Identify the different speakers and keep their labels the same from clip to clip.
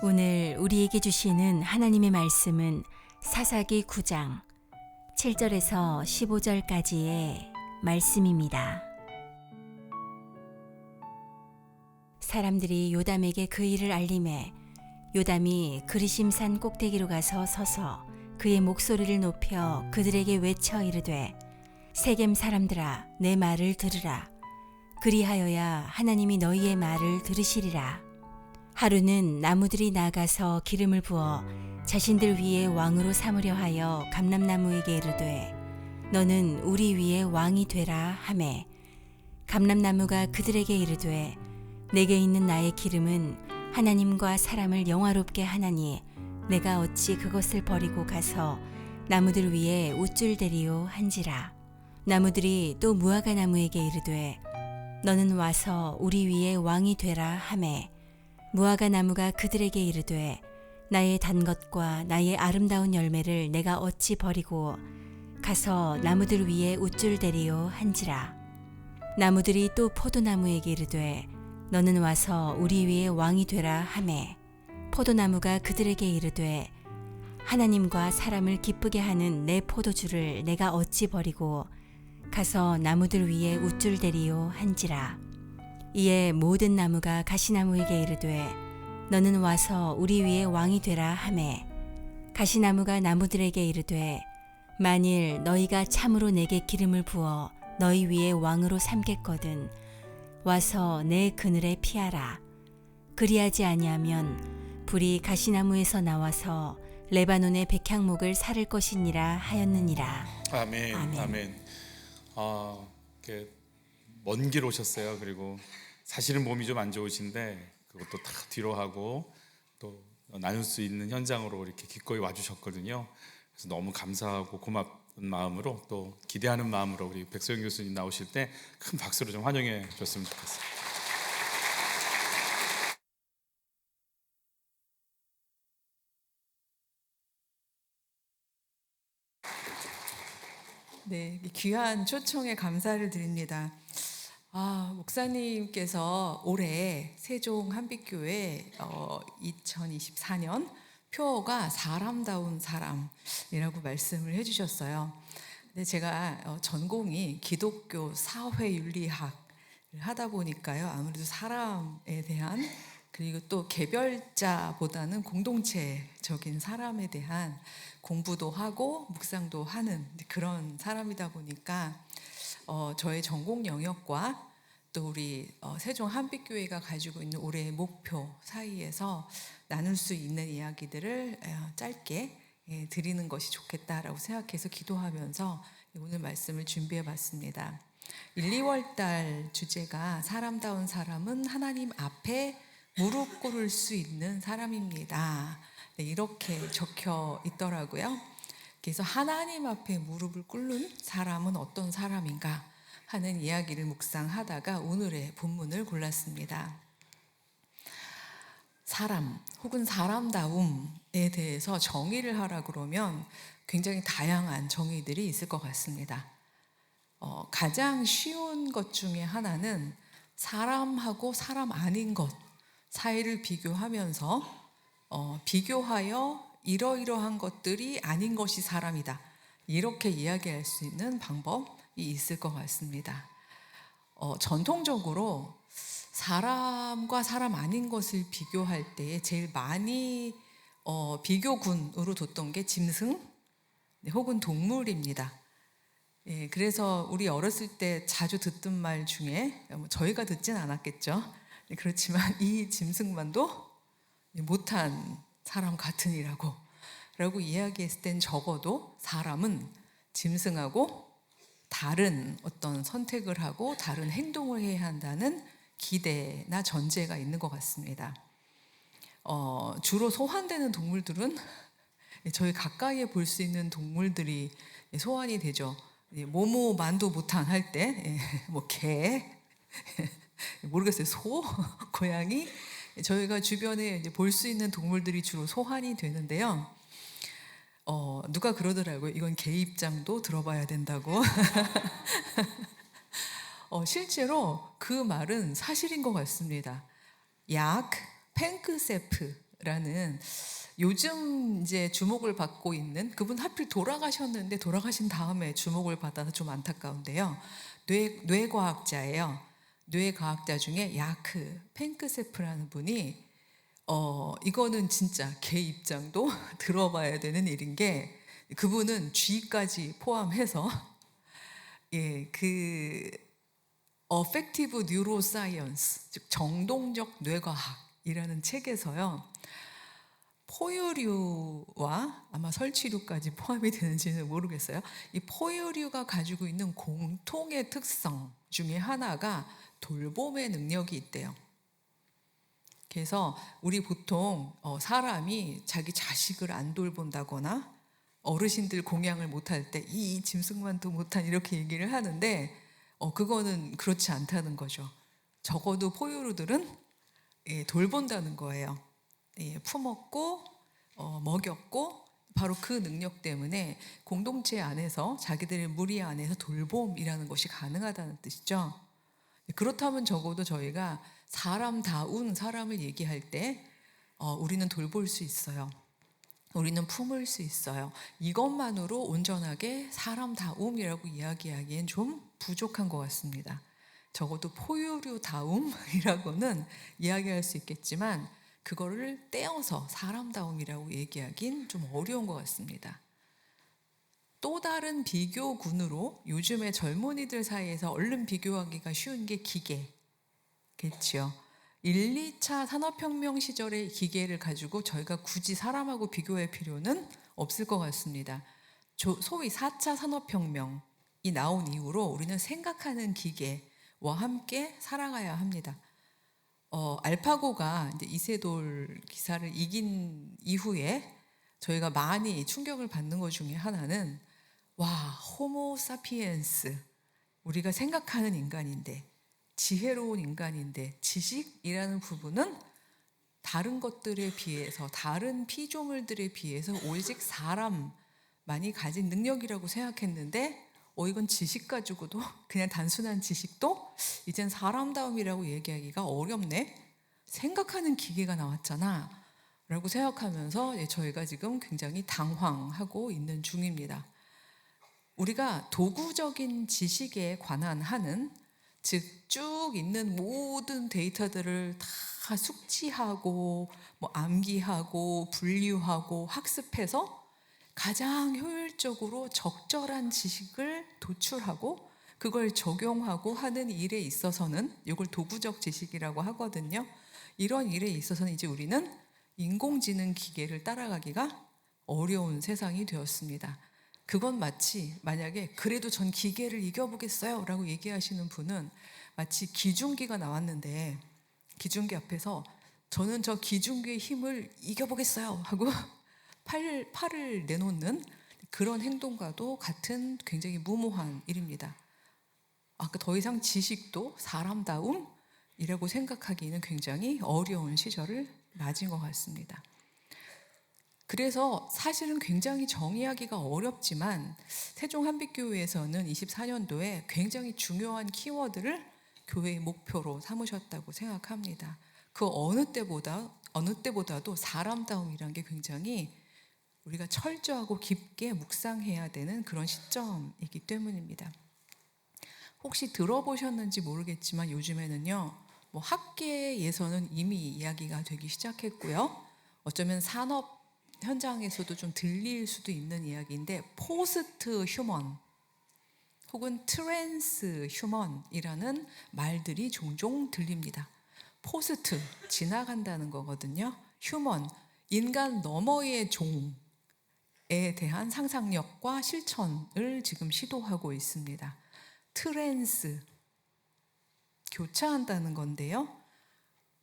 Speaker 1: 오늘 우리에게 주시는 하나님의 말씀은 사사기 9장 7절에서 15절까지의 말씀입니다. 사람들이 요담에게 그 일을 알림해 요담이 그리심산 꼭대기로 가서 서서 그의 목소리를 높여 그들에게 외쳐 이르되 세겜 사람들아 내 말을 들으라. 그리하여야 하나님이 너희의 말을 들으시리라. 하루는 나무들이 나가서 기름을 부어 자신들 위에 왕으로 삼으려 하여 감람나무에게 이르되 너는 우리 위에 왕이 되라 하매 감람나무가 그들에게 이르되 내게 있는 나의 기름은 하나님과 사람을 영화롭게 하나니 내가 어찌 그것을 버리고 가서 나무들 위에 옷줄 대리오 한지라. 나무들이 또 무화과 나무에게 이르되 너는 와서 우리 위에 왕이 되라 하매 무화과 나무가 그들에게 이르되 나의 단 것과 나의 아름다운 열매를 내가 어찌 버리고 가서 나무들 위에 옷줄 대리오 한지라. 나무들이 또 포도나무에게 이르되 너는 와서 우리 위에 왕이 되라 하매 포도나무가 그들에게 이르되 하나님과 사람을 기쁘게 하는 내 포도주를 내가 어찌 버리고 가서 나무들 위에 옷줄 대리오 한지라. 이에 모든 나무가 가시나무에게 이르되 너는 와서 우리 위에 왕이 되라 하매 가시나무가 나무들에게 이르되 만일 너희가 참으로 내게 기름을 부어 너희 위에 왕으로 삼겠거든 와서 내 그늘에 피하라. 그리하지 아니하면 불이 가시나무에서 나와서 레바논의 백향목을 사를 것이니라 하였느니라.
Speaker 2: 아멘. 아멘. 이렇게 먼 길 오셨어요. 그리고 사실은 몸이 좀 안 좋으신데 그것도 다 뒤로 하고 또 나눌 수 있는 현장으로 이렇게 기꺼이 와주셨거든요. 그래서 너무 감사하고 고마운 마음으로 또 기대하는 마음으로 우리 백소영 교수님 나오실 때 큰 박수로 좀 환영해 줬으면 좋겠어요.
Speaker 3: 네, 귀한 초청에 감사를 드립니다. 목사님께서 올해 세종 한빛교회 2024년 표어가 사람다운 사람이라고 말씀을 해주셨어요. 근데 제가 전공이 기독교 사회윤리학을 하다 보니까요, 아무래도 사람에 대한 그리고 또 개별자보다는 공동체적인 사람에 대한 공부도 하고 묵상도 하는 그런 사람이다 보니까 저의 전공 영역과 또 우리 세종 한빛교회가 가지고 있는 올해의 목표 사이에서 나눌 수 있는 이야기들을 짧게 드리는 것이 좋겠다라고 생각해서 기도하면서 오늘 말씀을 준비해 봤습니다. 1, 2월 달 주제가 사람다운 사람은 하나님 앞에 무릎 꿇을 수 있는 사람입니다. 네, 이렇게 적혀 있더라고요. 그래서 하나님 앞에 무릎을 꿇는 사람은 어떤 사람인가 하는 이야기를 묵상하다가 오늘의 본문을 골랐습니다. 사람 혹은 사람다움에 대해서 정의를 하라 그러면 굉장히 다양한 정의들이 있을 것 같습니다. 가장 쉬운 것 중에 하나는 사람하고 사람 아닌 것 사이를 비교하면서 비교하여 이러이러한 것들이 아닌 것이 사람이다. 이렇게 이야기할 수 있는 방법이 있을 것 같습니다. 전통적으로 사람과 사람 아닌 것을 비교할 때 제일 많이 비교군으로 뒀던 게 짐승 혹은 동물입니다. 예, 그래서 우리 어렸을 때 자주 듣던 말 중에 저희가 듣진 않았겠죠. 그렇지만 이 짐승만도 못한 사람 같으니라고 이야기했을 땐 적어도 사람은 짐승하고 다른 어떤 선택을 하고 다른 행동을 해야 한다는 기대나 전제가 있는 것 같습니다. 주로 소환되는 동물들은 저희 가까이에 볼 수 있는 동물들이 소환이 되죠. 모모만도 못한 할 때 뭐 개 모르겠어요. 소, 고양이 저희가 주변에 볼 수 있는 동물들이 주로 소환이 되는데요. 누가 그러더라고요. 이건 개 입장도 들어봐야 된다고. 실제로 그 말은 사실인 것 같습니다. 약 팽크세프 요즘 이제 주목을 받고 있는 그분 하필 돌아가셨는데 돌아가신 다음에 주목을 받아서 좀 안타까운데요. 뇌과학자예요. 뇌과학자 중에 야크 팽크세프라는 분이 이거는 진짜 개 입장도 들어봐야 되는 일인 게 그분은 쥐까지 포함해서 그 Affective Neuroscience 즉 정동적 뇌과학이라는 책에서요. 포유류와 아마 설치류까지 포함이 되는지는 모르겠어요. 이 포유류가 가지고 있는 공통의 특성 중에 하나가 돌봄의 능력이 있대요. 그래서 우리 보통 사람이 자기 자식을 안 돌본다거나 어르신들 공양을 못할 때 이 짐승만도 못한 이렇게 얘기를 하는데 그거는 그렇지 않다는 거죠. 적어도 포유류들은 돌본다는 거예요. 품었고 먹였고 바로 그 능력 때문에 공동체 안에서 자기들의 무리 안에서 돌봄이라는 것이 가능하다는 뜻이죠. 그렇다면 적어도 저희가 사람다운 사람을 얘기할 때 우리는 돌볼 수 있어요. 우리는 품을 수 있어요. 이것만으로 온전하게 사람다움이라고 이야기하기엔 좀 부족한 것 같습니다. 적어도 포유류다움이라고는 이야기할 수 있겠지만 그거를 떼어서 사람다움이라고 얘기하긴 좀 어려운 것 같습니다. 또 다른 비교군으로 요즘의 젊은이들 사이에서 얼른 비교하기가 쉬운 게 기계겠죠. 1, 2차 산업혁명 시절의 기계를 가지고 저희가 굳이 사람하고 비교할 필요는 없을 것 같습니다. 소위 4차 산업혁명이 나온 이후로 우리는 생각하는 기계와 함께 살아가야 합니다. 알파고가 이제 이세돌 기사를 이긴 이후에 저희가 많이 충격을 받는 것 중에 하나는 호모 사피엔스 우리가 생각하는 인간인데 지혜로운 인간인데 지식이라는 부분은 다른 것들에 비해서 다른 피조물들에 비해서 오직 사람만이 가진 능력이라고 생각했는데 이건 지식 가지고도 그냥 단순한 지식도 이젠 사람다움이라고 얘기하기가 어렵네. 생각하는 기계가 나왔잖아 라고 생각하면서 저희가 지금 굉장히 당황하고 있는 중입니다. 우리가 도구적인 지식에 관한 하는 즉 쭉 있는 모든 데이터들을 다 숙지하고 암기하고 분류하고 학습해서 가장 효율적으로 적절한 지식을 도출하고 그걸 적용하고 하는 일에 있어서는 이걸 도구적 지식이라고 하거든요. 이런 일에 있어서는 이제 우리는 인공지능 기계를 따라가기가 어려운 세상이 되었습니다. 그건 마치 만약에 그래도 전 기계를 이겨보겠어요 라고 얘기하시는 분은 마치 기중기가 나왔는데 기중기 앞에서 저는 저 기중기의 힘을 이겨보겠어요 하고 팔을 내놓는 그런 행동과도 같은 굉장히 무모한 일입니다. 더 이상 지식도 사람다움이라고 생각하기는 굉장히 어려운 시절을 맞은 것 같습니다. 그래서 사실은 굉장히 정의하기가 어렵지만 세종 한빛교회에서는 24년도에 굉장히 중요한 키워드를 교회의 목표로 삼으셨다고 생각합니다. 그 어느 때보다도 사람다움이란 게 굉장히 우리가 철저하고 깊게 묵상해야 되는 그런 시점이기 때문입니다. 혹시 들어보셨는지 모르겠지만 요즘에는요, 학계에서는 이미 이야기가 되기 시작했고요. 어쩌면 산업 현장에서도 좀 들릴 수도 있는 이야기인데 포스트 휴먼 혹은 트랜스 휴먼이라는 말들이 종종 들립니다. 포스트, 지나간다는 거거든요. 휴먼, 인간 너머의 종에 대한 상상력과 실천을 지금 시도하고 있습니다. 트랜스, 교차한다는 건데요.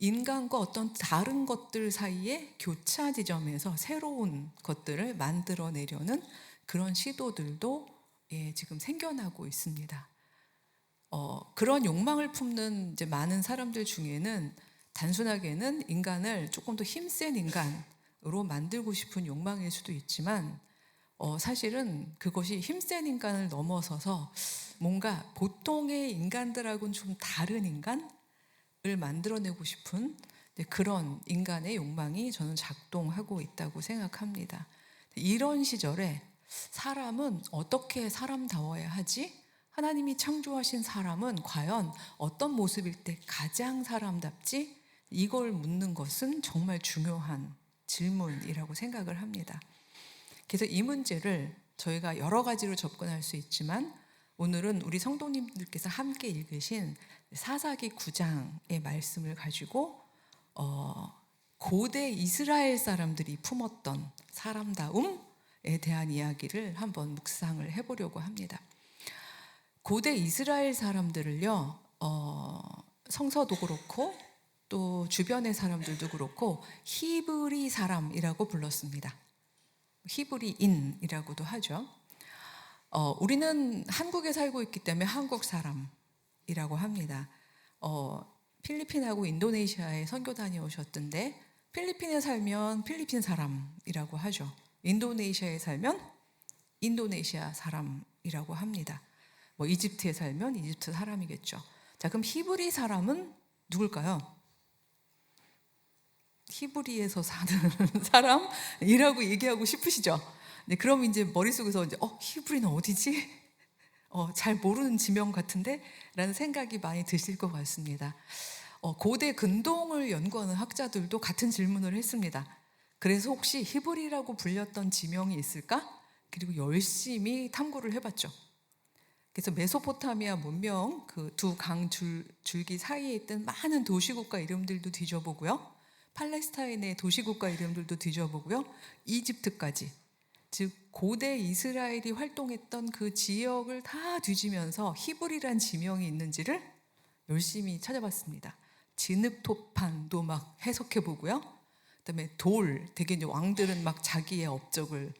Speaker 3: 인간과 어떤 다른 것들 사이의 교차 지점에서 새로운 것들을 만들어내려는 그런 시도들도 지금 생겨나고 있습니다. 그런 욕망을 품는 이제 많은 사람들 중에는 단순하게는 인간을 조금 더 힘센 인간으로 만들고 싶은 욕망일 수도 있지만 사실은 그것이 힘센 인간을 넘어서서 뭔가 보통의 인간들하고는 좀 다른 인간을 만들어내고 싶은 그런 인간의 욕망이 저는 작동하고 있다고 생각합니다. 이런 시절에 사람은 어떻게 사람다워야 하지? 하나님이 창조하신 사람은 과연 어떤 모습일 때 가장 사람답지? 이걸 묻는 것은 정말 중요한 질문이라고 생각을 합니다. 그래서 이 문제를 저희가 여러 가지로 접근할 수 있지만 오늘은 우리 성도님들께서 함께 읽으신 사사기 9장의 말씀을 가지고 고대 이스라엘 사람들이 품었던 사람다움에 대한 이야기를 한번 묵상을 해보려고 합니다. 고대 이스라엘 사람들을요, 성서도 그렇고 또 주변의 사람들도 그렇고 히브리 사람이라고 불렀습니다. 히브리인이라고도 하죠. 우리는 한국에 살고 있기 때문에 한국 사람이라고 합니다. 필리핀하고 인도네시아에 선교 다녀오셨던데 필리핀에 살면 필리핀 사람이라고 하죠. 인도네시아에 살면 인도네시아 사람이라고 합니다. 이집트에 살면 이집트 사람이겠죠. 자, 그럼 히브리 사람은 누굴까요? 히브리에서 사는 사람이라고 얘기하고 싶으시죠? 네, 그럼 이제 머릿속에서 이제 히브리는 어디지? 잘 모르는 지명 같은데? 라는 생각이 많이 드실 것 같습니다. 고대 근동을 연구하는 학자들도 같은 질문을 했습니다. 그래서 혹시 히브리라고 불렸던 지명이 있을까? 그리고 열심히 탐구를 해봤죠. 그래서 메소포타미아 문명 그 두 강 줄기 사이에 있던 많은 도시국가 이름들도 뒤져보고요. 팔레스타인의 도시국가 이름들도 뒤져보고요. 이집트까지, 즉 고대 이스라엘이 활동했던 그 지역을 다 뒤지면서 히브리란 지명이 있는지를 열심히 찾아봤습니다. 진흙토판도 막 해석해보고요. 그다음에 되게 이제 왕들은 막 자기의 업적을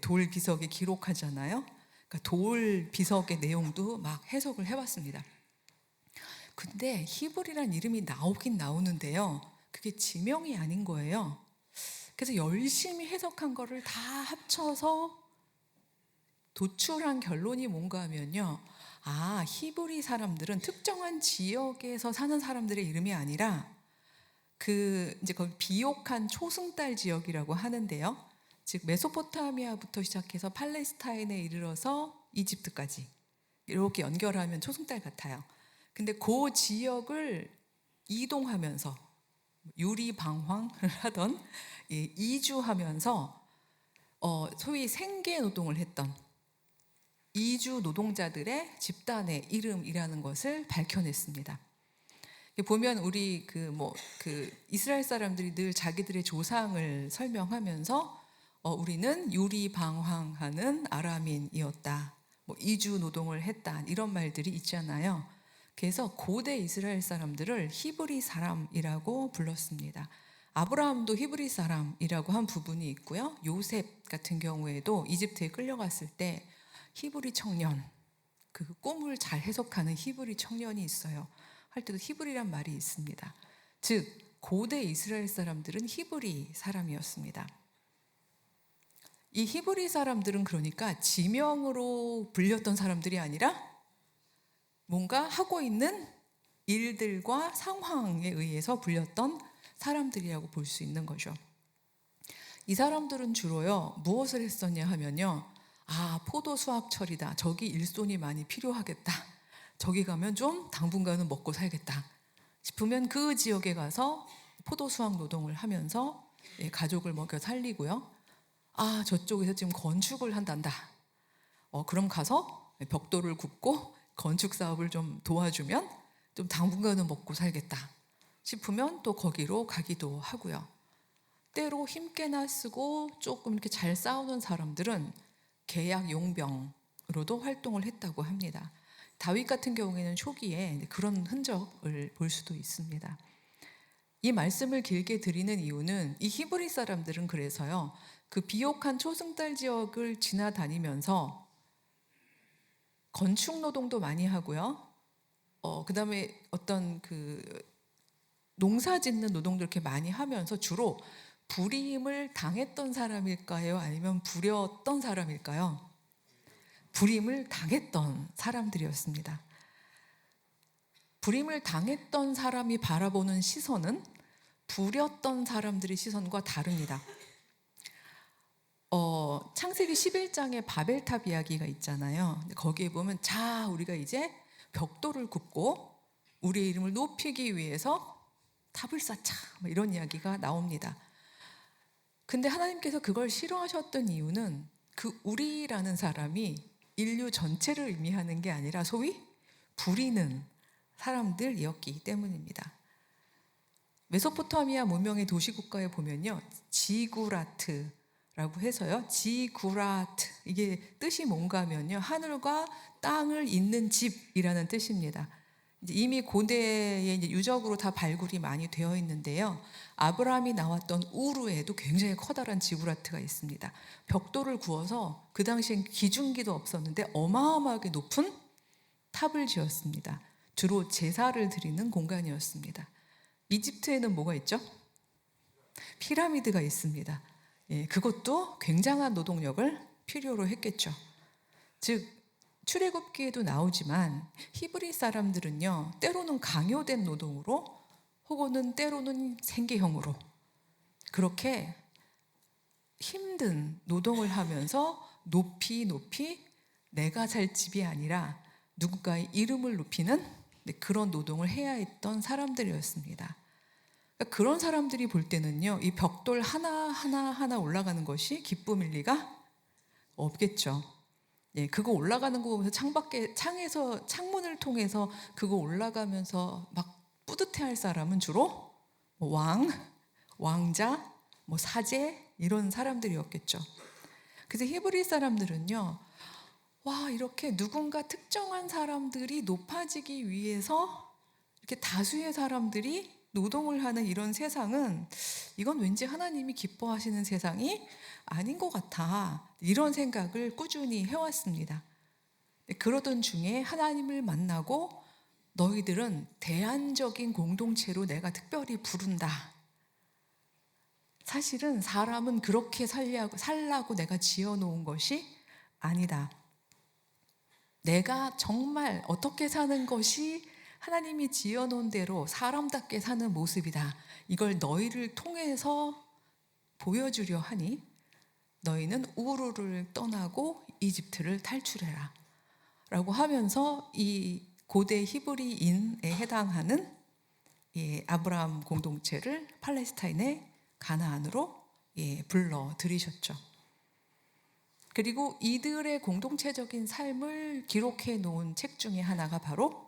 Speaker 3: 돌 비석에 기록하잖아요. 그러니까 돌 비석의 내용도 막 해석을 해봤습니다. 근데 히브리란 이름이 나오긴 나오는데요. 그게 지명이 아닌 거예요. 그래서 열심히 해석한 거를 다 합쳐서 도출한 결론이 뭔가 하면요. 히브리 사람들은 특정한 지역에서 사는 사람들의 이름이 아니라 이제 거기 비옥한 초승달 지역이라고 하는데요. 즉 메소포타미아부터 시작해서 팔레스타인에 이르러서 이집트까지 이렇게 연결하면 초승달 같아요. 근데 그 지역을 이동하면서 유리방황을 하던 이주하면서 소위 생계 노동을 했던 이주 노동자들의 집단의 이름이라는 것을 밝혀냈습니다. 보면 우리 이스라엘 사람들이 늘 자기들의 조상을 설명하면서 우리는 유리방황하는 아람인이었다, 이주 노동을 했다, 이런 말들이 있잖아요. 그래서 고대 이스라엘 사람들을 히브리 사람이라고 불렀습니다. 아브라함도 히브리 사람이라고 한 부분이 있고요. 요셉 같은 경우에도 이집트에 끌려갔을 때 히브리 청년, 그 꿈을 잘 해석하는 히브리 청년이 있어요. 할 때도 히브리란 말이 있습니다. 즉 고대 이스라엘 사람들은 히브리 사람이었습니다. 이 히브리 사람들은 그러니까 지명으로 불렸던 사람들이 아니라 뭔가 하고 있는 일들과 상황에 의해서 불렸던 사람들이라고 볼 수 있는 거죠. 이 사람들은 주로요, 무엇을 했었냐 하면요, 포도 수확철이다, 저기 일손이 많이 필요하겠다, 저기 가면 좀 당분간은 먹고 살겠다 싶으면 그 지역에 가서 포도 수확 노동을 하면서 가족을 먹여 살리고요. 저쪽에서 지금 건축을 한단다. 그럼 가서 벽돌을 굽고 건축 사업을 좀 도와주면 좀 당분간은 먹고 살겠다 싶으면 또 거기로 가기도 하고요. 때로 힘께나 쓰고 조금 이렇게 잘 싸우는 사람들은 계약 용병으로도 활동을 했다고 합니다. 다윗 같은 경우에는 초기에 그런 흔적을 볼 수도 있습니다. 이 말씀을 길게 드리는 이유는 이 히브리 사람들은 그래서요, 그 비옥한 초승달 지역을 지나다니면서 건축 노동도 많이 하고요. 그다음에 어떤 농사 짓는 노동도 이렇게 많이 하면서 주로 불임을 당했던 사람일까요? 아니면 부렸던 사람일까요? 불임을 당했던 사람들이었습니다. 불임을 당했던 사람이 바라보는 시선은 부렸던 사람들의 시선과 다릅니다. 창세기 11장에 바벨탑 이야기가 있잖아요. 거기에 보면 자, 우리가 이제 벽돌을 굽고 우리의 이름을 높이기 위해서 탑을 쌓자, 뭐 이런 이야기가 나옵니다. 근데 하나님께서 그걸 싫어하셨던 이유는 그 우리라는 사람이 인류 전체를 의미하는 게 아니라 소위 부리는 사람들이었기 때문입니다. 메소포타미아 문명의 도시국가에 보면요, 지구라트라고 해서요, 지구라트, 이게 뜻이 뭔가 하면요, 하늘과 땅을 잇는 집이라는 뜻입니다. 이미 고대에 이제 유적으로 다 발굴이 많이 되어 있는데요, 아브라함이 나왔던 우르에도 굉장히 커다란 지구라트가 있습니다. 벽돌을 구워서 그 당시엔 기중기도 없었는데 어마어마하게 높은 탑을 지었습니다. 주로 제사를 드리는 공간이었습니다. 이집트에는 뭐가 있죠? 피라미드가 있습니다. 예, 그것도 굉장한 노동력을 필요로 했겠죠. 즉 출애굽기에도 나오지만 히브리 사람들은요, 때로는 강요된 노동으로 혹은 때로는 생계형으로 그렇게 힘든 노동을 하면서 높이 내가 살 집이 아니라 누군가의 이름을 높이는 그런 노동을 해야 했던 사람들이었습니다. 그러니까 그런 사람들이 볼 때는요, 이 벽돌 하나 올라가는 것이 기쁨일 리가 없겠죠. 예, 그거 올라가는 거 보면서 창에서 창문을 통해서 그거 올라가면서 막 뿌듯해할 사람은 주로 왕자, 사제 이런 사람들이었겠죠. 그래서 히브리 사람들은요, 와, 이렇게 누군가 특정한 사람들이 높아지기 위해서 이렇게 다수의 사람들이 노동을 하는 이런 세상은 이건 왠지 하나님이 기뻐하시는 세상이 아닌 것 같아, 이런 생각을 꾸준히 해왔습니다. 그러던 중에 하나님을 만나고 너희들은 대안적인 공동체로 내가 특별히 부른다. 사실은 사람은 그렇게 살라고 내가 지어놓은 것이 아니다. 내가 정말 어떻게 사는 것이 하나님이 지어놓은 대로 사람답게 사는 모습이다. 이걸 너희를 통해서 보여주려 하니 너희는 우르를 떠나고 이집트를 탈출해라 라고 하면서 이 고대 히브리인에 해당하는 아브라함 공동체를 팔레스타인의 가나안으로 불러 들이셨죠. 그리고 이들의 공동체적인 삶을 기록해 놓은 책 중에 하나가 바로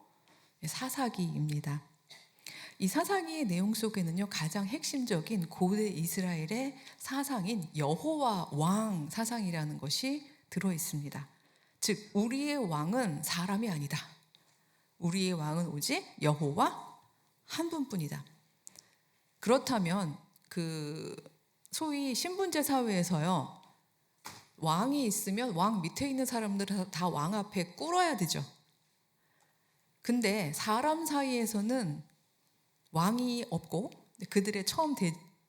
Speaker 3: 사사기입니다. 이 사사기의 내용 속에는요, 가장 핵심적인 고대 이스라엘의 사상인 여호와 왕 사상이라는 것이 들어 있습니다. 즉 우리의 왕은 사람이 아니다. 우리의 왕은 오직 여호와 한 분뿐이다. 그렇다면 그 소위 신분제 사회에서요, 왕이 있으면 왕 밑에 있는 사람들은 다 왕 앞에 꿇어야 되죠. 근데 사람 사이에서는 왕이 없고 그들의 처음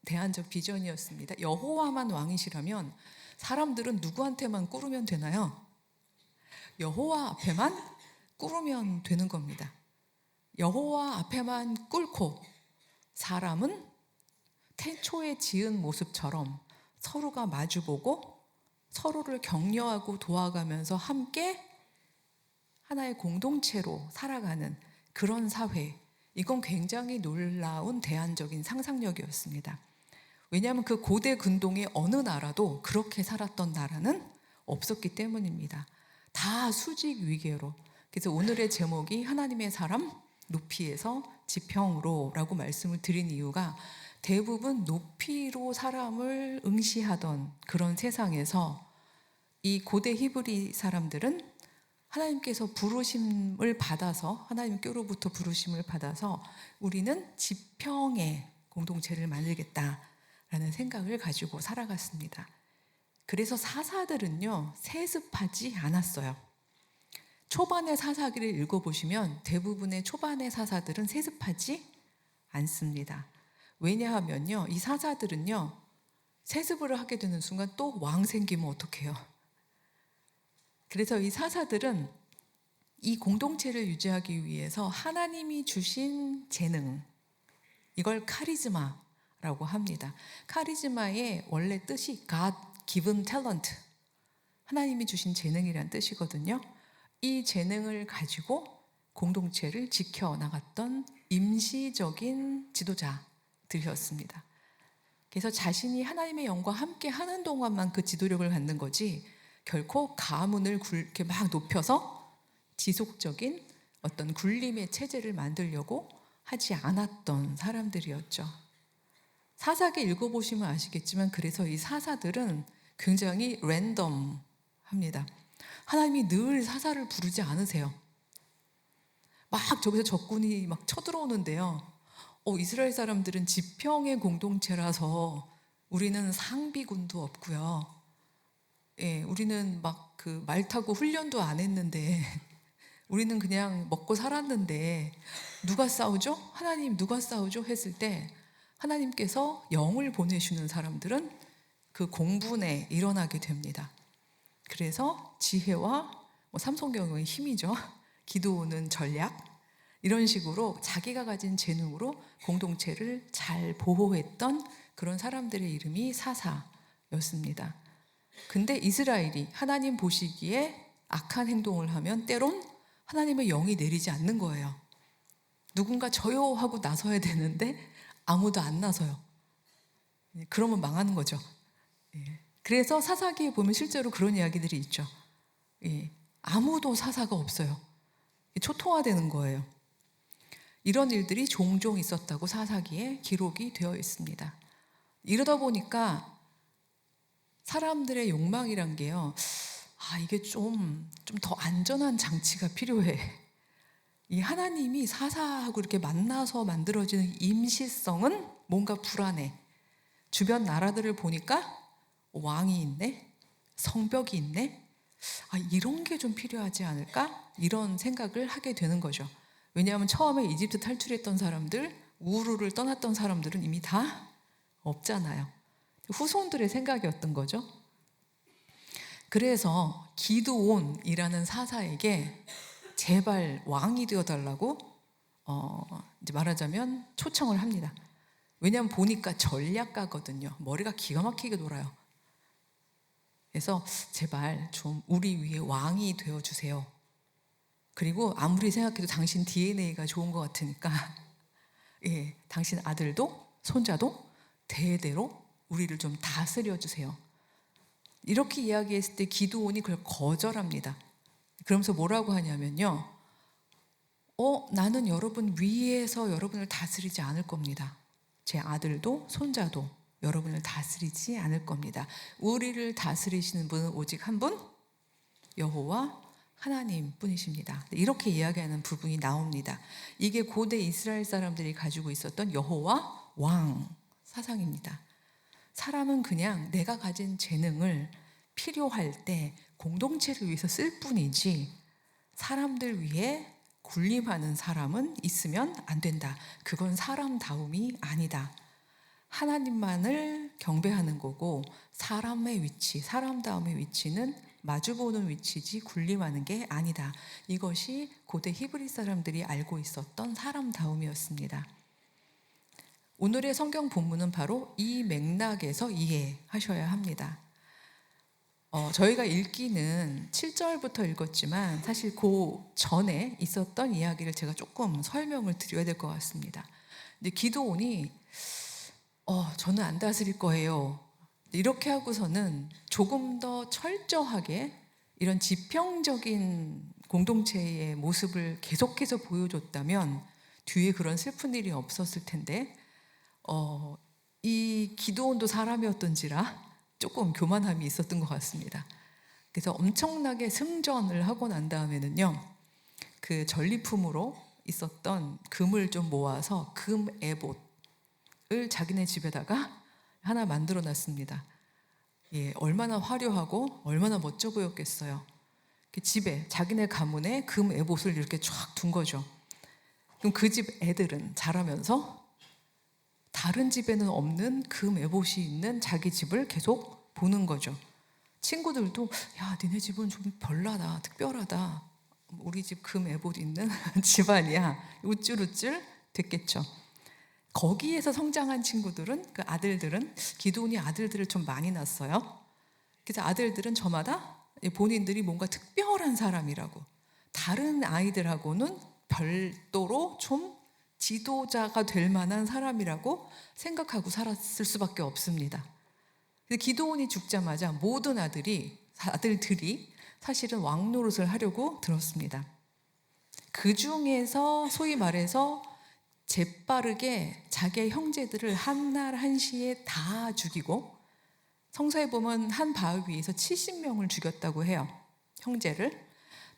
Speaker 3: 대안적 비전이었습니다. 여호와만 왕이시라면 사람들은 누구한테만 꿇으면 되나요? 여호와 앞에만 꿇으면 되는 겁니다. 여호와 앞에만 꿇고 사람은 태초에 지은 모습처럼 서로가 마주보고 서로를 격려하고 도와가면서 함께 하나의 공동체로 살아가는 그런 사회, 이건 굉장히 놀라운 대안적인 상상력이었습니다. 왜냐하면 그 고대 근동의 어느 나라도 그렇게 살았던 나라는 없었기 때문입니다. 다 수직 위계로. 그래서 오늘의 제목이 하나님의 사람 높이에서 지평으로라고 말씀을 드린 이유가 대부분 높이로 사람을 응시하던 그런 세상에서 이 고대 히브리 사람들은 하나님께서 부르심을 받아서, 하나님께로부터 부르심을 받아서 우리는 지평의 공동체를 만들겠다라는 생각을 가지고 살아갔습니다. 그래서 사사들은요, 세습하지 않았어요. 초반의 사사기를 읽어보시면 대부분의 초반의 사사들은 세습하지 않습니다. 왜냐하면요, 이 사사들은요, 세습을 하게 되는 순간 또 왕 생기면 어떡해요? 그래서 이 사사들은 이 공동체를 유지하기 위해서 하나님이 주신 재능, 이걸 카리즈마, 카리즈마라고 합니다. 카리즈마의 원래 뜻이 God given talent, 하나님이 주신 재능이란 뜻이거든요. 이 재능을 가지고 공동체를 지켜나갔던 임시적인 지도자들이었습니다. 그래서 자신이 하나님의 영과 함께 하는 동안만 그 지도력을 갖는 거지 결코 가문을 이렇게 막 높여서 지속적인 어떤 굴림의 체제를 만들려고 하지 않았던 사람들이었죠. 사사기 읽어보시면 아시겠지만 그래서 이 사사들은 굉장히 랜덤합니다. 하나님이 늘 사사를 부르지 않으세요. 막 저기서 적군이 막 쳐들어오는데요. 이스라엘 사람들은 지평의 공동체라서 우리는 상비군도 없고요. 예, 우리는 막 그 말 타고 훈련도 안 했는데 우리는 그냥 먹고 살았는데 누가 싸우죠? 하나님 누가 싸우죠? 했을 때 하나님께서 영을 보내주는 사람들은 그 공분에 일어나게 됩니다. 그래서 지혜와 삼손경의 힘이죠. 기도는 전략, 이런 식으로 자기가 가진 재능으로 공동체를 잘 보호했던 그런 사람들의 이름이 사사였습니다. 근데 이스라엘이 하나님 보시기에 악한 행동을 하면 때론 하나님의 영이 내리지 않는 거예요. 누군가 저요 하고 나서야 되는데 아무도 안 나서요. 그러면 망하는 거죠. 그래서 사사기에 보면 실제로 그런 이야기들이 있죠. 아무도 사사가 없어요. 초토화되는 거예요. 이런 일들이 종종 있었다고 사사기에 기록이 되어 있습니다. 이러다 보니까 사람들의 욕망이란 게요, 이게 좀 더 안전한 장치가 필요해. 이 하나님이 사사하고 이렇게 만나서 만들어지는 임시성은 뭔가 불안해. 주변 나라들을 보니까 왕이 있네, 성벽이 있네, 이런 게 좀 필요하지 않을까? 이런 생각을 하게 되는 거죠. 왜냐하면 처음에 이집트 탈출했던 사람들, 우르를 떠났던 사람들은 이미 다 없잖아요. 후손들의 생각이었던 거죠. 그래서 기드온이라는 사사에게 제발 왕이 되어달라고 이제 말하자면 초청을 합니다. 왜냐하면 보니까 전략가거든요. 머리가 기가 막히게 돌아요. 그래서 제발 좀 우리 위에 왕이 되어주세요. 그리고 아무리 생각해도 당신 DNA가 좋은 것 같으니까 당신 아들도 손자도 대대로 우리를 좀 다스려 주세요. 이렇게 이야기했을 때 기드온이 그걸 거절합니다. 그러면서 뭐라고 하냐면요, 나는 여러분 위에서 여러분을 다스리지 않을 겁니다. 제 아들도 손자도 여러분을 다스리지 않을 겁니다. 우리를 다스리시는 분은 오직 한 분, 여호와 하나님 뿐이십니다. 이렇게 이야기하는 부분이 나옵니다. 이게 고대 이스라엘 사람들이 가지고 있었던 여호와 왕 사상입니다. 사람은 그냥 내가 가진 재능을 필요할 때 공동체를 위해서 쓸 뿐이지 사람들 위해 군림하는 사람은 있으면 안 된다. 그건 사람다움이 아니다. 하나님만을 경배하는 거고 사람의 위치, 사람다움의 위치는 마주보는 위치지 군림하는 게 아니다. 이것이 고대 히브리 사람들이 알고 있었던 사람다움이었습니다. 오늘의 성경 본문은 바로 이 맥락에서 이해하셔야 합니다. 저희가 읽기는 7절부터 읽었지만 사실 그 전에 있었던 이야기를 제가 조금 설명을 드려야 될 것 같습니다. 근데 기드온이 저는 안 다스릴 거예요. 이렇게 하고서는 조금 더 철저하게 이런 지평적인 공동체의 모습을 계속해서 보여줬다면 뒤에 그런 슬픈 일이 없었을 텐데 이 기드온도 사람이었던지라 조금 교만함이 있었던 것 같습니다. 그래서 엄청나게 승전을 하고 난 다음에는요, 그 전리품으로 있었던 금을 좀 모아서 금 에봇을 자기네 집에다가 하나 만들어 놨습니다. 얼마나 화려하고 얼마나 멋져 보였겠어요. 집에 자기네 가문에 금 에봇을 이렇게 쫙 둔 거죠. 그럼 그 집 애들은 자라면서 다른 집에는 없는 금 에봇이 있는 자기 집을 계속 보는 거죠. 친구들도 야, 니네 집은 좀 별나다, 특별하다. 우리 집 금 에봇 있는 집안이야. 우쭐우쭐 됐겠죠. 거기에서 성장한 친구들은, 그 아들들은, 기드온이 아들들을 좀 많이 낳았어요. 그래서 아들들은 저마다 본인들이 뭔가 특별한 사람이라고, 다른 아이들하고는 별도로 좀 지도자가 될 만한 사람이라고 생각하고 살았을 수밖에 없습니다. 근데 기드온이 죽자마자 모든 아들들이 사실은 왕 노릇을 하려고 들었습니다. 그 중에서 소위 말해서 재빠르게 자기의 형제들을 한 날 한시에 다 죽이고, 성서에 보면 한 바위 위에서 70명을 죽였다고 해요. 형제를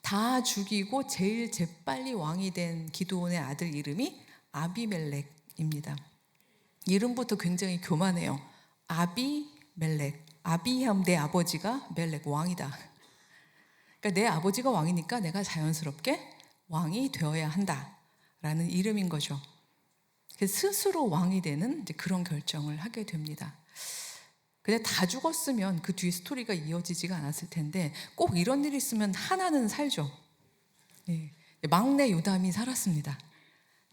Speaker 3: 다 죽이고 제일 재빨리 왕이 된 기드온의 아들 이름이 아비멜렉입니다. 이름부터 굉장히 교만해요. 아비멜렉. 아비하면 내 아버지가, 멜렉 왕이다. 그러니까 내 아버지가 왕이니까 내가 자연스럽게 왕이 되어야 한다라는 이름인 거죠. 그래서 스스로 왕이 되는 이제 그런 결정을 하게 됩니다. 근데 다 죽었으면 그 뒤에 스토리가 이어지지가 않았을 텐데 꼭 이런 일이 있으면 하나는 살죠. 네. 막내 요담이 살았습니다.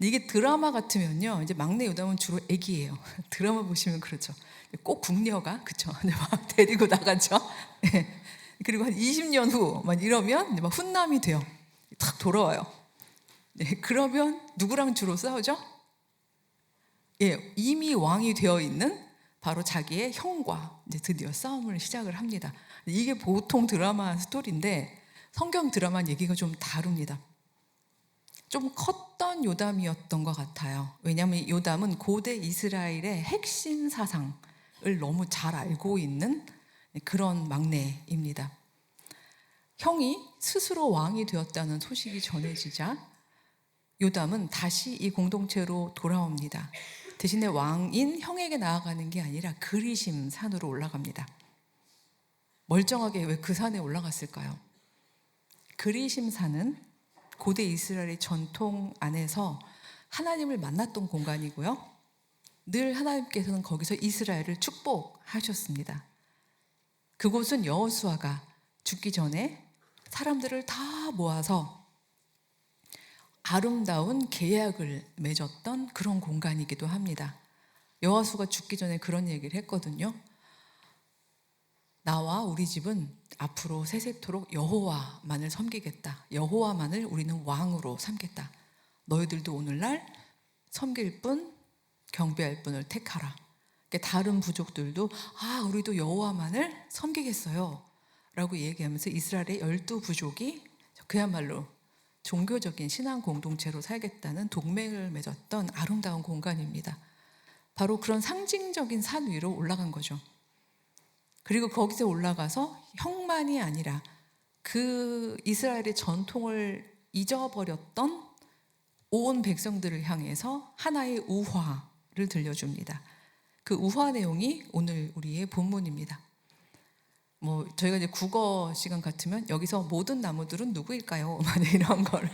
Speaker 3: 이게 드라마 같으면요, 이제 막내 요담은 주로 애기예요. 드라마 보시면 그렇죠. 꼭 궁녀가, 그쵸, 막 데리고 나가죠. 네. 그리고 한 20년 후 막 이러면 막 훈남이 돼요. 탁 돌아와요. 네. 그러면 누구랑 주로 싸우죠? 예, 이미 왕이 되어 있는 바로 자기의 형과 이제 드디어 싸움을 시작을 합니다. 이게 보통 드라마 스토리인데 성경 드라마 얘기가 좀 다릅니다. 좀 컸던 요담이었던 것 같아요. 왜냐하면 요담은 고대 이스라엘의 핵심 사상을 너무 잘 알고 있는 그런 막내입니다. 형이 스스로 왕이 되었다는 소식이 전해지자 요담은 다시 이 공동체로 돌아옵니다. 대신에 왕인 형에게 나아가는 게 아니라 그리심 산으로 올라갑니다. 멀쩡하게 왜 그 산에 올라갔을까요? 그리심 산은 고대 이스라엘의 전통 안에서 하나님을 만났던 공간이고요. 늘 하나님께서는 거기서 이스라엘을 축복하셨습니다. 그곳은 여호수아가 죽기 전에 사람들을 다 모아서 아름다운 계약을 맺었던 그런 공간이기도 합니다. 여호수아가 죽기 전에 그런 얘기를 했거든요. 나와 우리 집은 앞으로 세세토록 여호와만을 섬기겠다. 여호와만을 우리는 왕으로 삼겠다. 너희들도 오늘날 섬길 분, 경배할 분을 택하라. 그러니까 다른 부족들도 우리도 여호와만을 섬기겠어요 라고 얘기하면서 이스라엘의 12부족이 그야말로 종교적인 신앙 공동체로 살겠다는 동맹을 맺었던 아름다운 공간입니다. 바로 그런 상징적인 산 위로 올라간 거죠. 그리고 거기서 올라가서 형만이 아니라 그 이스라엘의 전통을 잊어버렸던 온 백성들을 향해서 하나의 우화를 들려줍니다. 그 우화 내용이 오늘 우리의 본문입니다. 저희가 이제 국어 시간 같으면 여기서 모든 나무들은 누구일까요? 이런 거를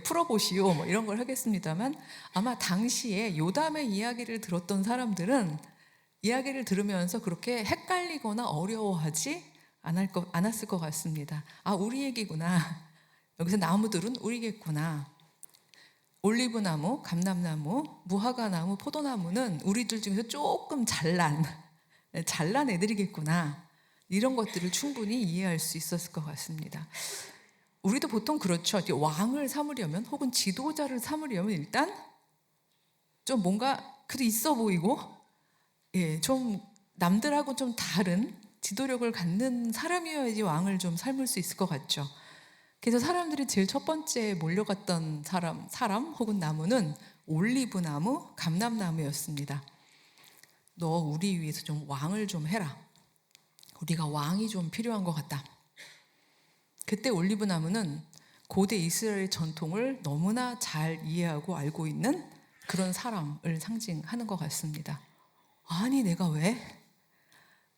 Speaker 3: 풀어보시오 이런 걸 하겠습니다만, 아마 당시에 요담의 이야기를 들었던 사람들은 이야기를 들으면서 그렇게 헷갈리거나 어려워하지 않았을 것 같습니다. 우리 얘기구나. 여기서 나무들은 우리겠구나. 올리브나무, 감람나무, 무화과나무, 포도나무는 우리들 중에서 조금 잘난 애들이겠구나. 이런 것들을 충분히 이해할 수 있었을 것 같습니다. 우리도 보통 그렇죠. 왕을 삼으려면 혹은 지도자를 삼으려면 일단 좀 뭔가 그래도 있어 보이고, 좀 남들하고 좀 다른 지도력을 갖는 사람이어야지 왕을 좀 삶을 수 있을 것 같죠. 그래서 사람들이 제일 첫 번째 몰려갔던 사람 혹은 나무는 올리브나무, 감람나무였습니다. 너 우리 위해서 좀 왕을 좀 해라. 우리가 왕이 좀 필요한 것 같다. 그때 올리브나무는 고대 이스라엘 전통을 너무나 잘 이해하고 알고 있는 그런 사람을 상징하는 것 같습니다. 아니 내가 왜?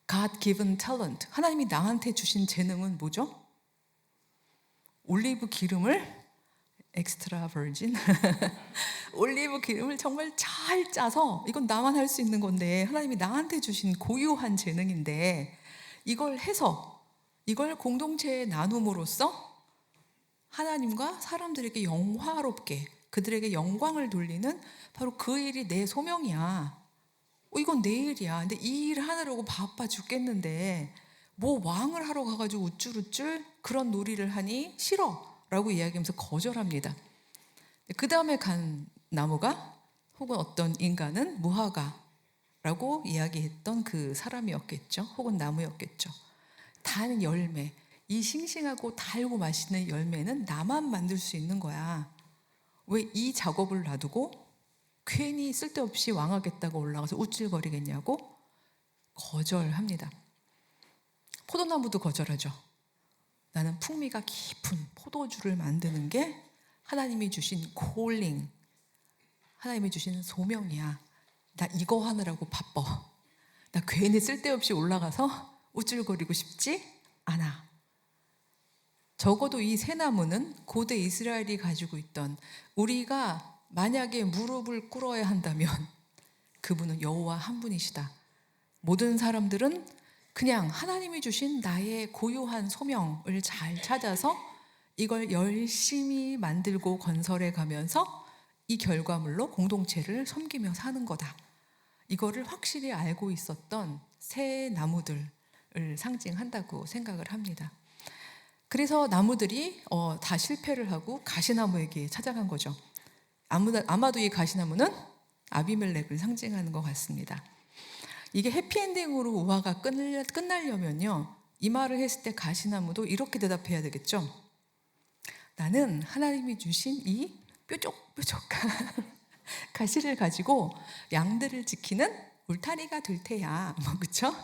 Speaker 3: God given talent. 하나님이 나한테 주신 재능은 뭐죠? 올리브 기름을 엑스트라 버진 올리브 기름을 정말 잘 짜서, 이건 나만 할 수 있는 건데 하나님이 나한테 주신 고유한 재능인데 이걸 해서 이걸 공동체에 나눔으로써 하나님과 사람들에게 영화롭게 그들에게 영광을 돌리는 바로 그 일이 내 소명이야. 이건 내 일이야. 근데 이 일을 하느라고 바빠 죽겠는데 뭐 왕을 하러 가가지고 우쭐우쭐 그런 놀이를 하니 싫어 라고 이야기하면서 거절합니다. 그 다음에 간 나무가 혹은 어떤 인간은 무화과라고 이야기했던 그 사람이었겠죠. 혹은 나무였겠죠. 단 열매, 이 싱싱하고 달고 맛있는 열매는 나만 만들 수 있는 거야. 왜 이 작업을 놔두고 괜히 쓸데없이 왕하겠다고 올라가서 우쭐거리겠냐고 거절합니다. 포도나무도 거절하죠. 나는 풍미가 깊은 포도주를 만드는 게 하나님이 주신 콜링, 하나님이 주신 소명이야. 나 이거 하느라고 바빠. 나 괜히 쓸데없이 올라가서 우쭐거리고 싶지 않아. 적어도 이 새 나무는 고대 이스라엘이 가지고 있던, 우리가 만약에 무릎을 꿇어야 한다면 그분은 여호와 한 분이시다. 모든 사람들은 그냥 하나님이 주신 나의 고유한 소명을 잘 찾아서 이걸 열심히 만들고 건설해 가면서 이 결과물로 공동체를 섬기며 사는 거다. 이거를 확실히 알고 있었던 새 나무들을 상징한다고 생각을 합니다. 그래서 나무들이 다 실패를 하고 가시나무에게 찾아간 거죠. 아마도 이 가시나무는 아비멜렉을 상징하는 것 같습니다. 이게 해피엔딩으로 우화가 끝나려면요, 이 말을 했을 때 가시나무도 이렇게 대답해야 되겠죠. 나는 하나님이 주신 이 뾰족뾰족한 가시를 가지고 양들을 지키는 울타리가 될 테야. 그렇죠?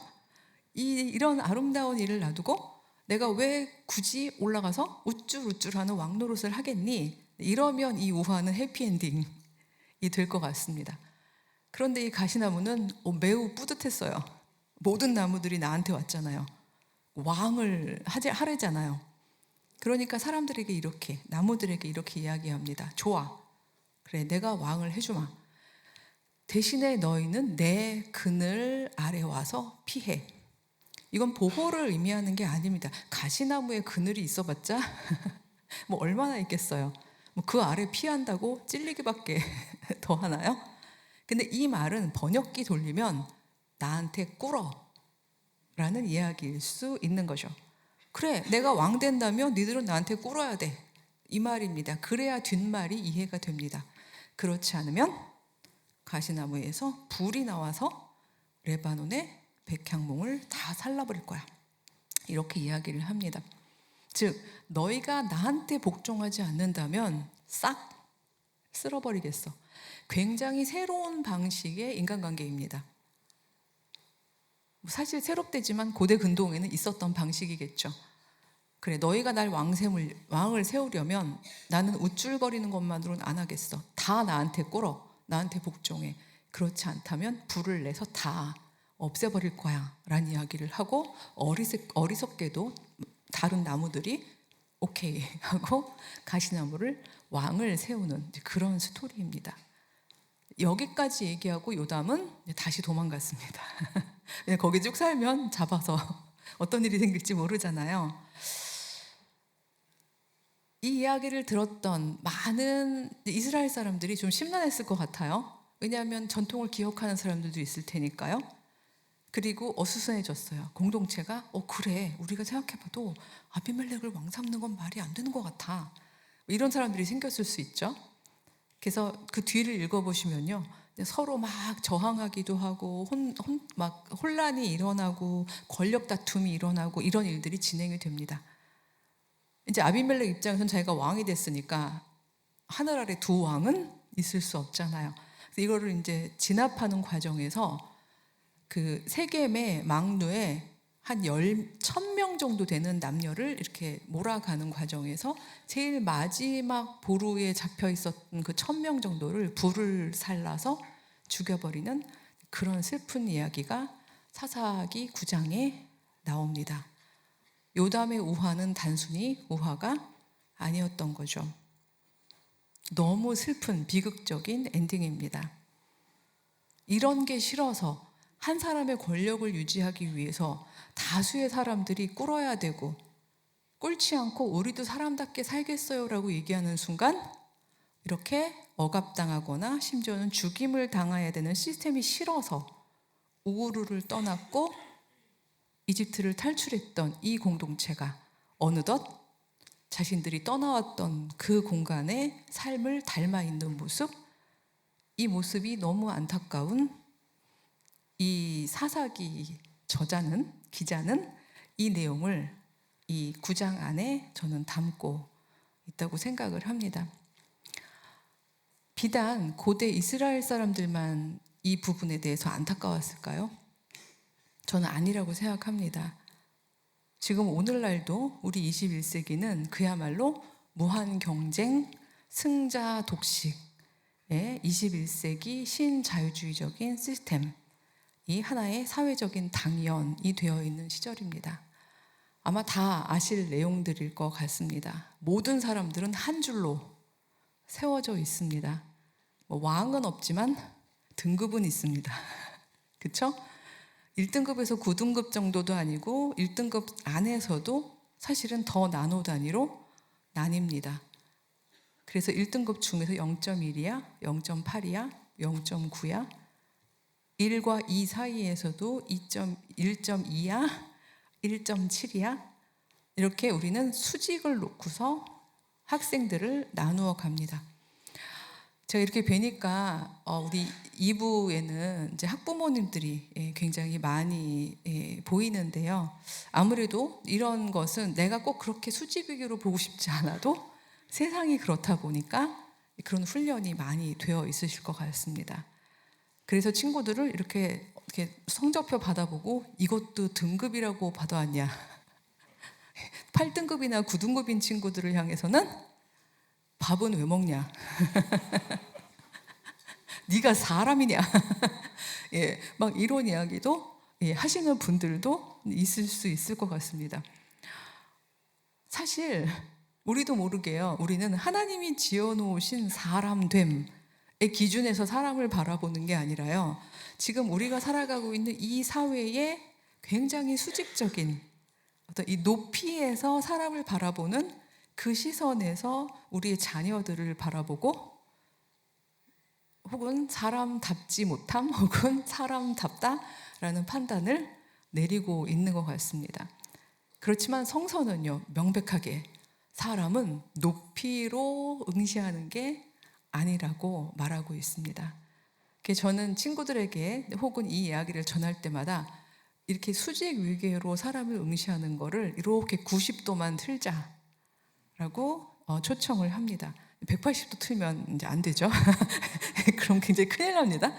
Speaker 3: 이런 아름다운 일을 놔두고 내가 왜 굳이 올라가서 우쭐우쭐하는 왕노릇을 하겠니? 이러면 이 우화는 해피엔딩이 될 것 같습니다. 그런데 이 가시나무는 매우 뿌듯했어요. 모든 나무들이 나한테 왔잖아요. 왕을 하래잖아요. 그러니까 사람들에게 이렇게, 나무들에게 이렇게 이야기합니다. 좋아, 그래, 내가 왕을 해주마. 대신에 너희는 내 그늘 아래 와서 피해. 이건 보호를 의미하는 게 아닙니다. 가시나무에 그늘이 있어봤자 뭐 얼마나 있겠어요. 뭐 그 아래 피한다고 찔리기밖에 더 하나요? 근데 이 말은 번역기 돌리면 나한테 꿇어 라는 이야기일 수 있는 거죠. 그래, 내가 왕 된다면 니들은 나한테 꿇어야 돼, 이 말입니다. 그래야 뒷말이 이해가 됩니다. 그렇지 않으면 가시나무에서 불이 나와서 레바논의 백향목을 다 살라버릴 거야, 이렇게 이야기를 합니다. 즉, 너희가 나한테 복종하지 않는다면 싹 쓸어버리겠어. 굉장히 새로운 방식의 인간관계입니다. 사실 새롭대지만 고대 근동에는 있었던 방식이겠죠. 그래, 너희가 날 왕을 세우려면 나는 우쭐거리는 것만으로는 안 하겠어. 다 나한테 꿇어, 나한테 복종해. 그렇지 않다면 불을 내서 다 없애버릴 거야 라는 이야기를 하고, 어리석게도 다른 나무들이 오케이 하고 가시나무를 왕을 세우는 그런 스토리입니다. 여기까지 얘기하고 요담은 다시 도망갔습니다. 거기 쭉 살면 잡아서 어떤 일이 생길지 모르잖아요. 이 이야기를 들었던 많은 이스라엘 사람들이 좀 심란했을 것 같아요. 왜냐하면 전통을 기억하는 사람들도 있을 테니까요. 그리고 어수선해졌어요. 공동체가 그래, 우리가 생각해봐도 아비멜렉을 왕 삼는 건 말이 안 되는 것 같아, 이런 사람들이 생겼을 수 있죠. 그래서 그 뒤를 읽어보시면요, 서로 막 저항하기도 하고 막 혼란이 일어나고 권력 다툼이 일어나고 이런 일들이 진행이 됩니다. 이제 아비멜렉 입장에서는 자기가 왕이 됐으니까 하늘 아래 두 왕은 있을 수 없잖아요. 그래서 이거를 이제 진압하는 과정에서 그 세겜의 망루에 한 1,000명 정도 되는 남녀를 이렇게 몰아가는 과정에서 제일 마지막 보루에 잡혀 있었던 그 1,000명 정도를 불을 살라서 죽여버리는 그런 슬픈 이야기가 사사기 9장에 나옵니다. 요담의 우화는 단순히 우화가 아니었던 거죠. 너무 슬픈 비극적인 엔딩입니다. 이런 게 싫어서 한 사람의 권력을 유지하기 위해서 다수의 사람들이 꿇어야 되고, 꿇지 않고 우리도 사람답게 살겠어요 라고 얘기하는 순간 이렇게 억압당하거나 심지어는 죽임을 당해야 되는 시스템이 싫어서 우르를 떠났고 이집트를 탈출했던 이 공동체가 어느덧 자신들이 떠나왔던 그 공간의 삶을 닮아 있는 모습, 이 모습이 너무 안타까운 이 사사기 기자는 이 내용을 이 9장 안에 저는 담고 있다고 생각을 합니다. 비단 고대 이스라엘 사람들만 이 부분에 대해서 안타까웠을까요? 저는 아니라고 생각합니다. 지금 오늘날도 우리 21세기는 그야말로 무한 경쟁, 승자 독식의 21세기 신자유주의적인 시스템이 하나의 사회적인 당연이 되어 있는 시절입니다. 아마 다 아실 내용들일 것 같습니다. 모든 사람들은 한 줄로 세워져 있습니다. 왕은 없지만 등급은 있습니다. 그렇죠? 1등급에서 9등급 정도도 아니고 1등급 안에서도 사실은 더 나노 단위로 나뉩니다. 그래서 1등급 중에서 0.1이야, 0.8이야, 0.9야, 1과 2 사이에서도 1.2야, 1.7이야, 이렇게 우리는 수직을 놓고서 학생들을 나누어 갑니다. 제가 이렇게 뵈니까 우리 2부에는 이제 학부모님들이 굉장히 많이 보이는데요. 아무래도 이런 것은 내가 꼭 그렇게 수직위기로 보고 싶지 않아도 세상이 그렇다 보니까 그런 훈련이 많이 되어 있으실 것 같습니다. 그래서 친구들을 이렇게 성적표 받아보고 이것도 등급이라고 받아왔냐. 8등급이나 9등급인 친구들을 향해서는 밥은 왜 먹냐? 네가 사람이냐? 예, 막 이런 이야기도 하시는 분들도 있을 수 있을 것 같습니다. 사실 우리도 모르게요. 우리는 하나님이 지어놓으신 사람됨의 기준에서 사람을 바라보는 게 아니라요. 지금 우리가 살아가고 있는 이 사회의 굉장히 수직적인 어떤 이 높이에서 사람을 바라보는 그 시선에서 우리의 자녀들을 바라보고 혹은 사람답지 못함 혹은 사람답다라는 판단을 내리고 있는 것 같습니다. 그렇지만 성서는요, 명백하게 사람은 높이로 응시하는 게 아니라고 말하고 있습니다. 저는 친구들에게 혹은 이 이야기를 전할 때마다 이렇게 수직 위계로 사람을 응시하는 거를 이렇게 90도만 틀자라고 초청을 합니다. 180도 틀면 이제 안 되죠. 그럼 굉장히 큰일 납니다.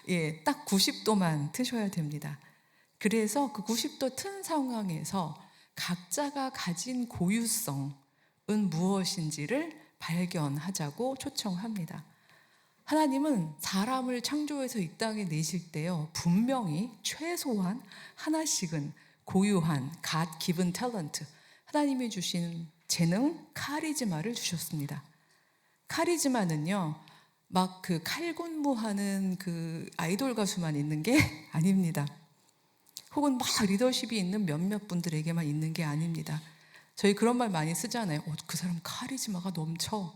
Speaker 3: 예, 딱 90도만 트셔야 됩니다. 그래서 그 90도 튼 상황에서 각자가 가진 고유성은 무엇인지를 발견하자고 초청합니다. 하나님은 사람을 창조해서 이 땅에 내실 때요, 분명히 최소한 하나씩은 고유한 God given talent, 하나님이 주신 재능, 카리즈마를 주셨습니다. 카리즈마는요, 막 그 칼군무하는 그 아이돌 가수만 있는 게 아닙니다. 혹은 막 리더십이 있는 몇몇 분들에게만 있는 게 아닙니다. 저희 그런 말 많이 쓰잖아요. 그 사람 카리즈마가 넘쳐.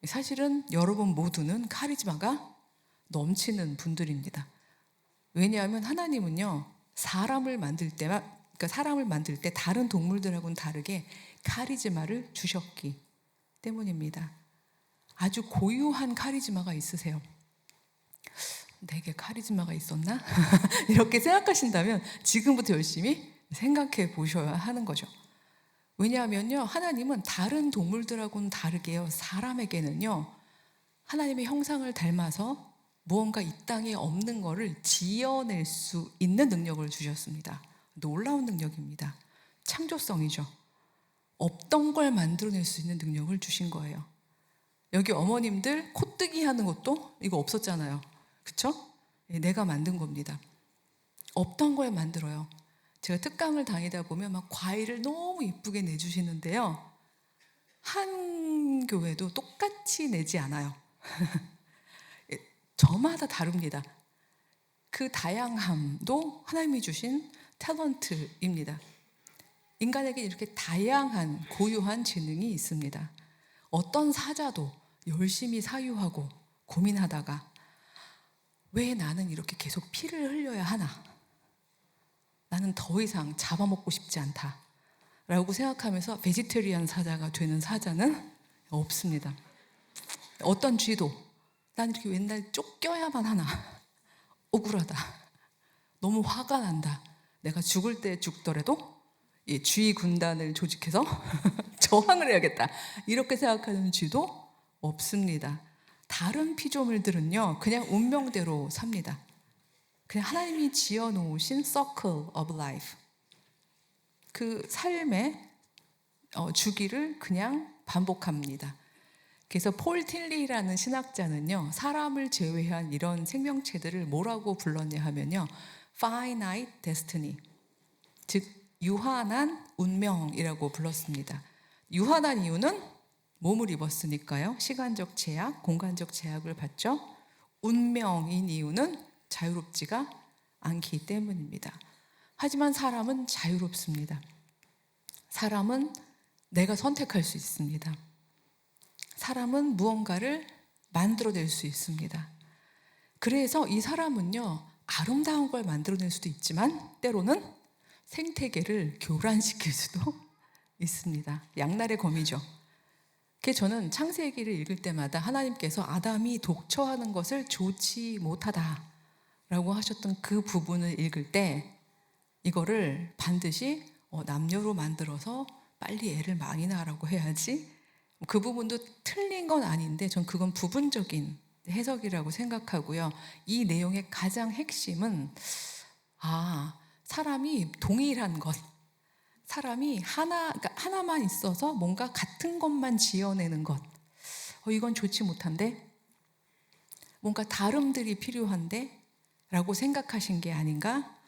Speaker 3: 사실은 여러분 모두는 카리즈마가 넘치는 분들입니다. 왜냐하면 하나님은요, 사람을 만들 때 다른 동물들하고는 다르게 카리즈마를 주셨기 때문입니다. 아주 고유한 카리즈마가 있으세요. 내게 카리즈마가 있었나? 이렇게 생각하신다면 지금부터 열심히 생각해 보셔야 하는 거죠. 왜냐하면요, 하나님은 다른 동물들하고는 다르게요, 사람에게는요, 하나님의 형상을 닮아서 무언가 이 땅에 없는 거를 지어낼 수 있는 능력을 주셨습니다. 놀라운 능력입니다. 창조성이죠. 없던 걸 만들어낼 수 있는 능력을 주신 거예요. 여기 어머님들 코뜨기 하는 것도 이거 없었잖아요. 그쵸? 내가 만든 겁니다. 없던 걸 만들어요. 제가 특강을 다니다 보면 막 과일을 너무 이쁘게 내주시는데요, 한 교회도 똑같이 내지 않아요. 저마다 다릅니다. 그 다양함도 하나님이 주신 탤런트입니다. 인간에게 이렇게 다양한 고유한 재능이 있습니다. 어떤 사자도 열심히 사유하고 고민하다가 왜 나는 이렇게 계속 피를 흘려야 하나? 나는 더 이상 잡아먹고 싶지 않다 라고 생각하면서 베지테리안 사자가 되는 사자는 없습니다. 어떤 쥐도 난 이렇게 맨날 쫓겨야만 하나? 억울하다. 너무 화가 난다. 내가 죽을 때 죽더라도 이 쥐 군단을 조직해서 저항을 해야겠다. 이렇게 생각하는 쥐도 없습니다. 다른 피조물들은요, 그냥 운명대로 삽니다. 그냥 하나님이 지어놓으신 circle of life, 그 삶의 주기를 그냥 반복합니다. 그래서 폴 틸리라는 신학자는요, 사람을 제외한 이런 생명체들을 뭐라고 불렀냐 하면요, finite destiny, 즉 유한한 운명이라고 불렀습니다. 유한한 이유는 몸을 입었으니까요. 시간적 제약, 공간적 제약을 받죠. 운명인 이유는 자유롭지가 않기 때문입니다. 하지만 사람은 자유롭습니다. 사람은 내가 선택할 수 있습니다. 사람은 무언가를 만들어낼 수 있습니다. 그래서 이 사람은요, 아름다운 걸 만들어낼 수도 있지만 때로는 생태계를 교란시킬 수도 있습니다. 양날의 검이죠. 그래서 저는 창세기를 읽을 때마다 하나님께서 아담이 독처하는 것을 좋지 못하다라고 하셨던 그 부분을 읽을 때 이거를 반드시 남녀로 만들어서 빨리 애를 많이 낳으라고 해야지, 그 부분도 틀린 건 아닌데 전 그건 부분적인 해석이라고 생각하고요. 이 내용의 가장 핵심은 사람이 동일한 것, 사람이 그러니까 하나만 있어서 뭔가 같은 것만 지어내는 것, 이건 좋지 못한데 뭔가 다름들이 필요한데 라고 생각하신 게 아닌가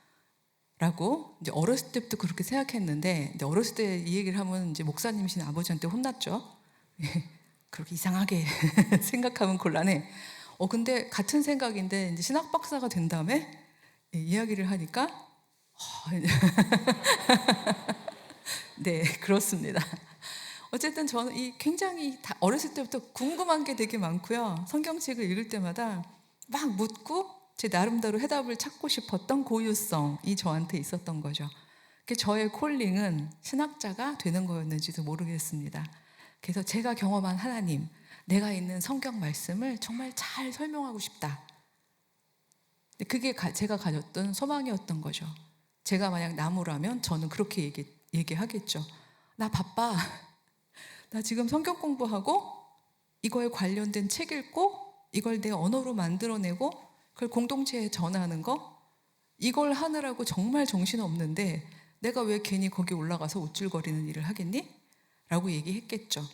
Speaker 3: 라고 이제 어렸을 때부터 그렇게 생각했는데, 이제 어렸을 때 이 얘기를 하면 이제 목사님이신 아버지한테 혼났죠. 그렇게 이상하게 생각하면 곤란해. 근데 같은 생각인데 이제 신학 박사가 된 다음에 이야기를 하니까 네, 그렇습니다. 어쨌든 저는 굉장히 어렸을 때부터 궁금한 게 되게 많고요. 성경책을 읽을 때마다 막 묻고 제 나름대로 해답을 찾고 싶었던 고유성이 저한테 있었던 거죠. 저의 콜링은 신학자가 되는 거였는지도 모르겠습니다. 그래서 제가 경험한 하나님, 내가 있는 성경 말씀을 정말 잘 설명하고 싶다. 그게 제가 가졌던 소망이었던 거죠. 제가 만약 나무라면 저는 그렇게 얘기하겠죠. 나 바빠. 나 지금 성경 공부하고 이거에 관련된 책 읽고 이걸 내 언어로 만들어내고 그걸 공동체에 전하는 거, 이걸 하느라고 정말 정신없는데 내가 왜 괜히 거기 올라가서 우쭐거리는 일을 하겠니? 라고 얘기했겠죠.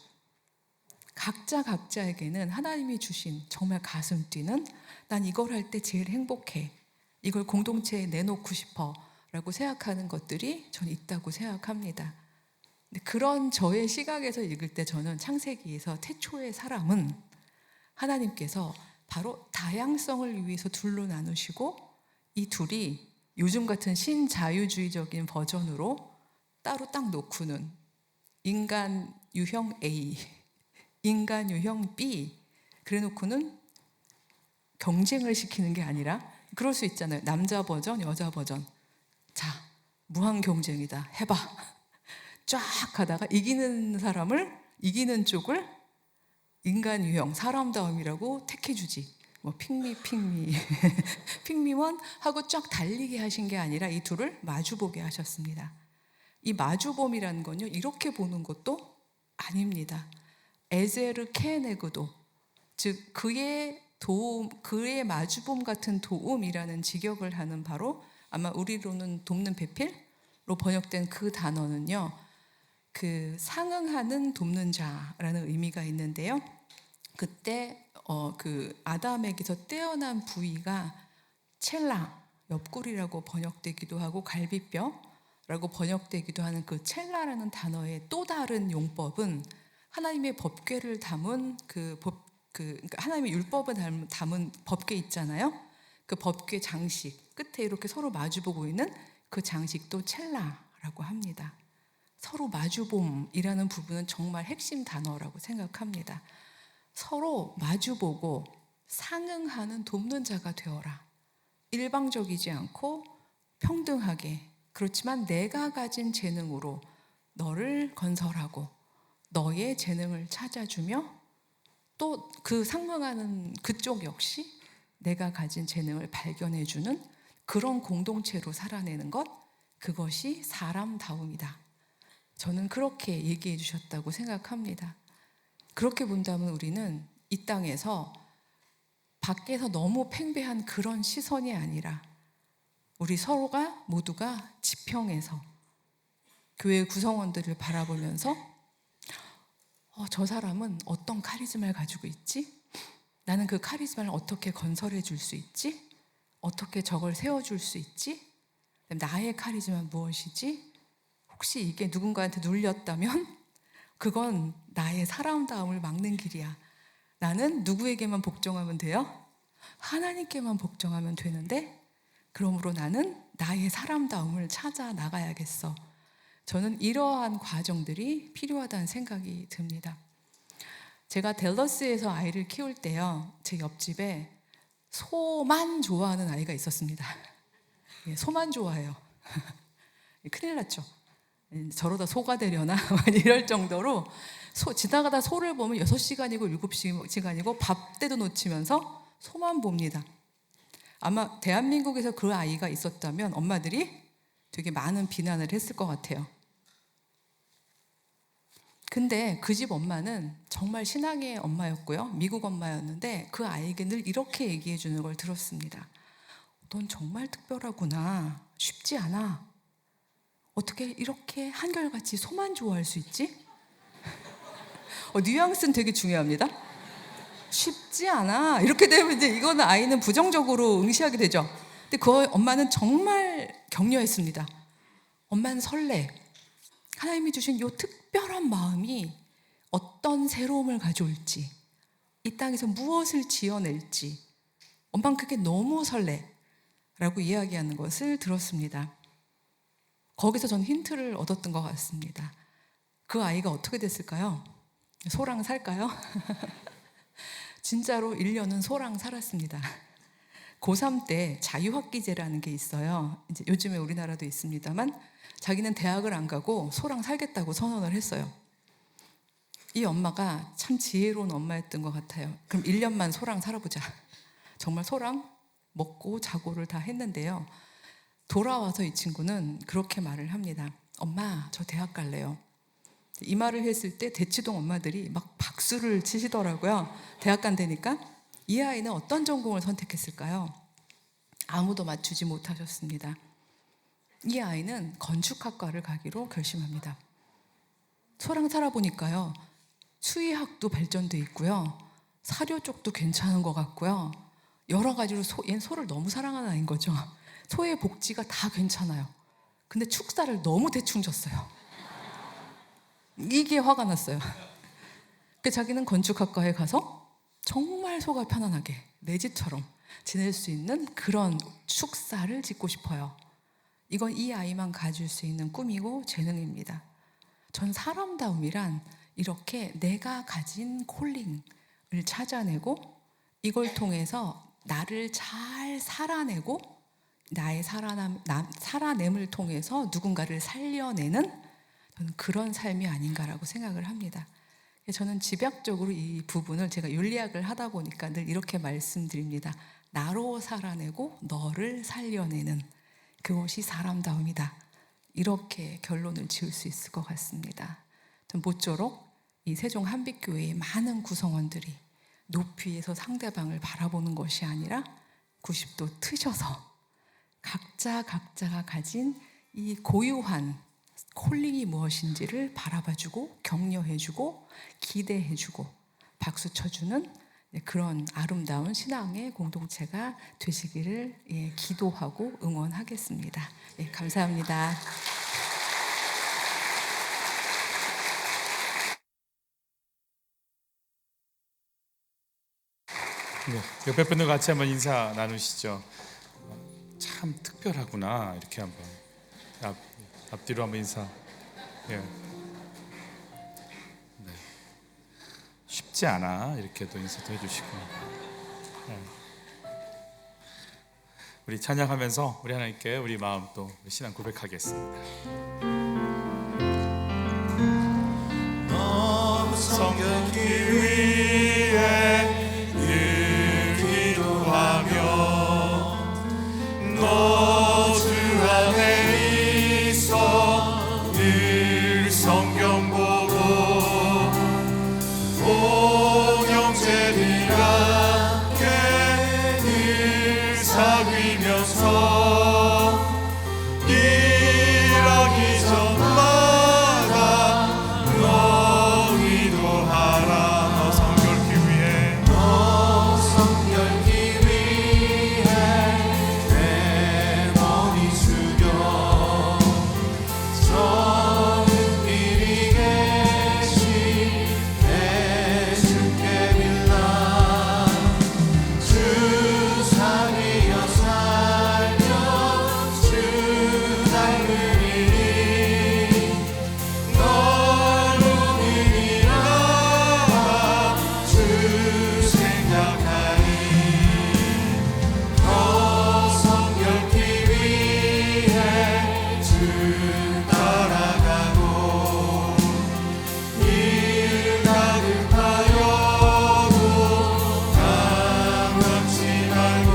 Speaker 3: 각자에게는 하나님이 주신 정말 가슴 뛰는, 난 이걸 할 때 제일 행복해, 이걸 공동체에 내놓고 싶어 라고 생각하는 것들이 저는 있다고 생각합니다. 그런 저의 시각에서 읽을 때 저는 창세기에서 태초의 사람은 하나님께서 바로 다양성을 위해서 둘로 나누시고 이 둘이 요즘 같은 신자유주의적인 버전으로 따로 딱 놓고는 인간 유형 A, 인간 유형 B 그래 놓고는 경쟁을 시키는 게 아니라, 그럴 수 있잖아요. 남자 버전, 여자 버전. 자, 무한 경쟁이다. 해봐. 쫙 하다가 이기는 이기는 쪽을 인간 유형, 사람다움이라고 택해주지. 뭐 핑미 핑미원 하고 쫙 달리게 하신 게 아니라 이 둘을 마주보게 하셨습니다. 이 마주봄이라는 건요, 이렇게 보는 것도 아닙니다. 에제르 케네그도, 즉 그의 도움, 그의 마주봄 같은 도움이라는 직역을 하는 바로 아마 우리로는 돕는 배필로 번역된 그 단어는요, 그 상응하는 돕는 자라는 의미가 있는데요. 그때 그 아담에게서 떼어난 부위가 첼라, 옆구리라고 번역되기도 하고 갈비뼈라고 번역되기도 하는 그 첼라라는 단어의 또 다른 용법은 하나님의 법궤를 담은 그러니까 하나님의 율법을 담은 법궤 있잖아요. 그 법궤 장식 끝에 이렇게 서로 마주보고 있는 그 장식도 첼라라고 합니다. 서로 마주봄이라는 부분은 정말 핵심 단어라고 생각합니다. 서로 마주보고 상응하는 돕는 자가 되어라. 일방적이지 않고 평등하게, 그렇지만 내가 가진 재능으로 너를 건설하고 너의 재능을 찾아주며 또 그 상응하는 그쪽 역시 내가 가진 재능을 발견해주는 그런 공동체로 살아내는 것, 그것이 사람다움이다. 저는 그렇게 얘기해 주셨다고 생각합니다. 그렇게 본다면 우리는 이 땅에서 밖에서 너무 팽배한 그런 시선이 아니라 우리 서로가 모두가 지평에서 교회 구성원들을 바라보면서 저 사람은 어떤 카리스마를 가지고 있지? 나는 그 카리스마를 어떻게 건설해 줄 수 있지? 어떻게 저걸 세워줄 수 있지? 나의 카리스마는 무엇이지? 혹시 이게 누군가한테 눌렸다면 그건 나의 사람다움을 막는 길이야. 나는 누구에게만 복종하면 돼요? 하나님께만 복종하면 되는데, 그러므로 나는 나의 사람다움을 찾아 나가야겠어. 저는 이러한 과정들이 필요하다는 생각이 듭니다. 제가 댈러스에서 아이를 키울 때요, 제 옆집에 소만 좋아하는 아이가 있었습니다. 소만 좋아해요. 큰일 났죠. 저러다 소가 되려나? 이럴 정도로 지나가다 소를 보면 6시간이고 7시간이고 밥때도 놓치면서 소만 봅니다. 아마 대한민국에서 그 아이가 있었다면 엄마들이 되게 많은 비난을 했을 것 같아요. 근데 그 집 엄마는 정말 신앙의 엄마였고요. 미국 엄마였는데 그 아이에게 늘 이렇게 얘기해 주는 걸 들었습니다. 넌 정말 특별하구나. 쉽지 않아. 어떻게 이렇게 한결같이 소만 좋아할 수 있지? 뉘앙스는 되게 중요합니다. 쉽지 않아. 이렇게 되면 이제 이거는 아이는 부정적으로 응시하게 되죠. 근데 그 엄마는 정말 격려했습니다. 엄마는 설레. 하나님이 주신 이 특별한 마음이 어떤 새로움을 가져올지, 이 땅에서 무엇을 지어낼지 엄마는 그게 너무 설레라고 이야기하는 것을 들었습니다. 거기서 전 힌트를 얻었던 것 같습니다. 그 아이가 어떻게 됐을까요? 소랑 살까요? 진짜로 1년은 소랑 살았습니다. 고3 때 자유학기제라는 게 있어요. 이제 요즘에 우리나라도 있습니다만 자기는 대학을 안 가고 소랑 살겠다고 선언을 했어요. 이 엄마가 참 지혜로운 엄마였던 것 같아요. 그럼 1년만 소랑 살아보자. 정말 소랑 먹고 자고를 다 했는데요. 돌아와서 이 친구는 그렇게 말을 합니다. 엄마, 저 대학 갈래요. 이 말을 했을 때 대치동 엄마들이 막 박수를 치시더라고요. 대학 간다니까. 이 아이는 어떤 전공을 선택했을까요? 아무도 맞추지 못하셨습니다. 이 아이는 건축학과를 가기로 결심합니다. 소랑 살아보니까요, 수의학도 발전돼 있고요, 사료 쪽도 괜찮은 것 같고요, 여러 가지로 얘는 소를 너무 사랑하는 아이인 거죠. 소의 복지가 다 괜찮아요. 근데 축사를 너무 대충 줬어요. 이게 화가 났어요. 그래서 자기는 건축학과에 가서 정말 소가 편안하게 내 집처럼 지낼 수 있는 그런 축사를 짓고 싶어요. 이건 이 아이만 가질 수 있는 꿈이고 재능입니다. 전 사람다움이란 이렇게 내가 가진 콜링을 찾아내고 이걸 통해서 나를 잘 살아내고 나의 살아냄을 통해서 누군가를 살려내는, 저는 그런 삶이 아닌가라고 생각을 합니다. 저는 집약적으로 이 부분을 제가 윤리학을 하다 보니까 늘 이렇게 말씀드립니다. 나로 살아내고 너를 살려내는 그것이 사람다움이다. 이렇게 결론을 지을 수 있을 것 같습니다. 전 모쪼록 이 세종 한빛교회의 많은 구성원들이 높이에서 상대방을 바라보는 것이 아니라 90도 트셔서 각자가 가진 이 고유한 콜링이 무엇인지를 바라봐주고 격려해주고 기대해주고 박수 쳐주는 그런 아름다운 신앙의 공동체가 되시기를 기도하고 응원하겠습니다. 감사합니다.
Speaker 2: 네, 옆에 분들 같이 한번 인사 나누시죠. 참 특별하구나. 이렇게 한번 앞뒤로 한번 인사. 네. 쉽지 쉽지 않아. 이렇게 또 인사도 해주시고. 네. 우리 찬양하면서 우리 하나님께 우리 마음 또 우리 신앙 고백하겠습니다. 너 성경기 위해 늘 기도하며 너 주 안에 있어 늘 성경 보고 형제들 함께 늘 사귀면서 일하기 전마다 너희도 하라. 너 성결기 위해 너 성결기 위해 내 머리 숙여 저는 미리 계신 내 주께 빌라 주 살이여 살려 주 닮으리니 너로 인이라 주 생각하니 너 성결기 위해 주 따라가고 일 가득하여도 강함치 말고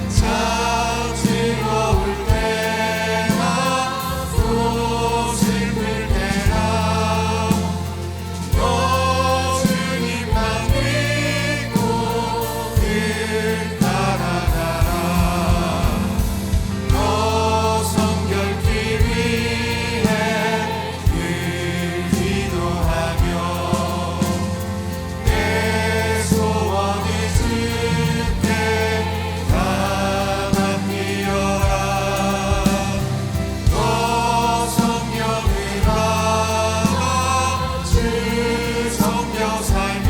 Speaker 2: 참 즐거울 때나 또 슬플 때나 너 주님만 믿고 늘 따라가라. 너 성결기 위해 늘 기도하며 내 소원을 주께 담아피어라. 너 성령을 받아 주 섬겨 살며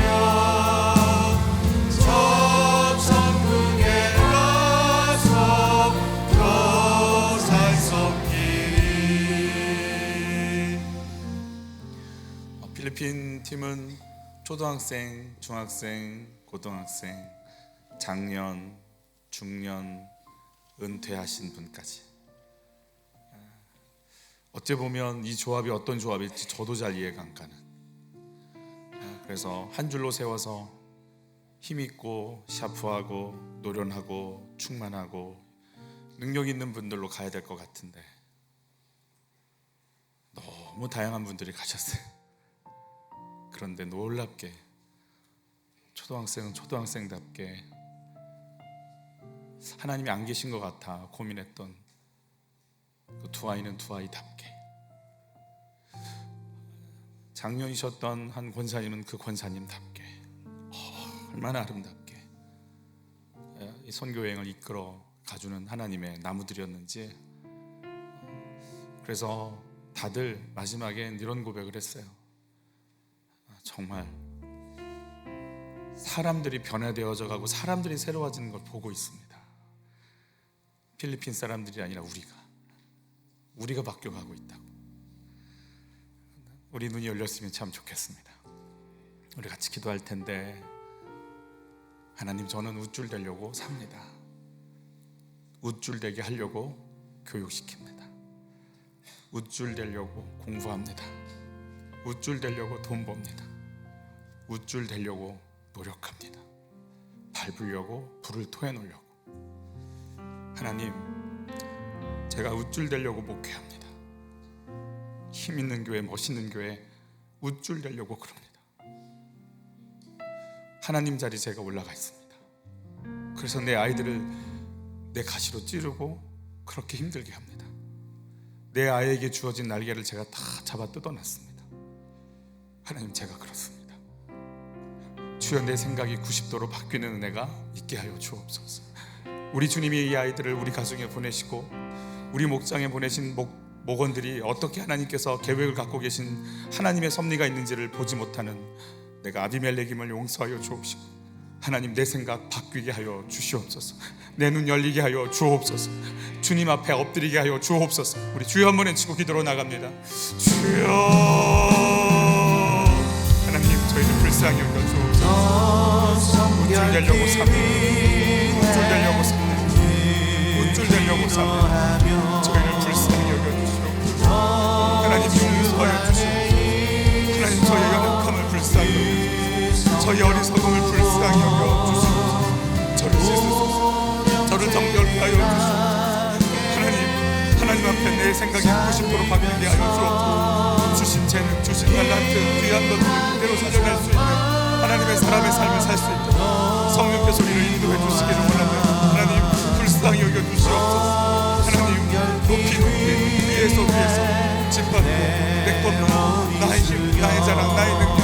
Speaker 2: 저 천국에 가서 더 잘 섬기리. 필리핀 팀은 초등학생, 중학생, 고등학생, 장년, 중년, 은퇴하신 분까지. 어찌 보면 이 조합이 어떤 조합일지 저도 잘 이해가 안 가는. 그래서 한 줄로 세워서 힘있고 샤프하고 노련하고 충만하고 능력 있는 분들로 가야 될 것 같은데 너무 다양한 분들이 가셨어요. 그런데 놀랍게 초등학생은 초등학생답게 하나님이 안 계신 것 같아 고민했던 그 두 아이는 두 아이답게, 장년이셨던 한 권사님은 그 권사님답게 얼마나 아름답게 이 선교여행을 이끌어 가주는 하나님의 나무들이었는지. 그래서 다들 마지막엔 이런 고백을 했어요. 정말 사람들이 변화되어져 가고 사람들이 새로워지는 걸 보고 있습니다. 필리핀 사람들이 아니라 우리가 바뀌어가고 있다고. 우리 눈이 열렸으면 참 좋겠습니다. 우리 같이 기도할 텐데, 하나님, 저는 우쭐 되려고 삽니다. 우쭐 되게 하려고 교육시킵니다. 우쭐 되려고 공부합니다. 우쭐 되려고 돈 법니다. 우쭐 되려고 노력합니다. 밟으려고 불을 토해놓으려고. 하나님, 제가 우쭐 되려고 목회합니다. 힘 있는 교회, 멋있는 교회 우쭐 되려고 그럽니다. 하나님 자리 제가 올라가 있습니다. 그래서 내 아이들을 내 가시로 찌르고 그렇게 힘들게 합니다. 내 아이에게 주어진 날개를 제가 다 잡아 뜯어놨습니다. 하나님, 제가 그렇습니다. 주여, 내 생각이 90도로 바뀌는 은혜가 있게 하여 주옵소서. 우리 주님이 이 아이들을 우리 가정에 보내시고 우리 목장에 보내신 목원들이 어떻게 하나님께서 계획을 갖고 계신 하나님의 섭리가 있는지를 보지 못하는 내가 아비멜렉임을 용서하여 주옵시고, 하나님, 내 생각 바뀌게 하여 주시옵소서. 내 눈 열리게 하여 주옵소서. 주님 앞에 엎드리게 하여 주옵소서. 우리 주여 한번 외치고 기도로 나갑니다. 주여, 하나님, 저희들 불쌍히 여겨 주옵소서. 우쭐 되려고 사네, 우쭐 되려고 사네, 우쭐 되려고 사네. 저희를 불쌍히 여겨 주시옵소서. 하나님 용서하여 주시옵소서. 하나님 저희의 연약함을 불쌍히 여겨 주시옵소서. 저희 어리석음을 불쌍히 여겨 주시옵소서. 저를 씻으소서. 저를 정결케 하여 주시옵소서. 하나님 앞에 내 생각이 90도로 바뀌게 하여 주옵소서. 주신 재능, 주신 달란트, 귀한 것들을 그대로 살려낼 수 있는 하나님의 사람의 삶을 살 수 있도록 성령께서 우리를 인도해 주시기를 원합니다. 하나님 불쌍히 여겨 주시옵소서. 하나님 높이 위에서 짓밟고 내것으로 나의 힘, 나의 자랑, 나의 능력,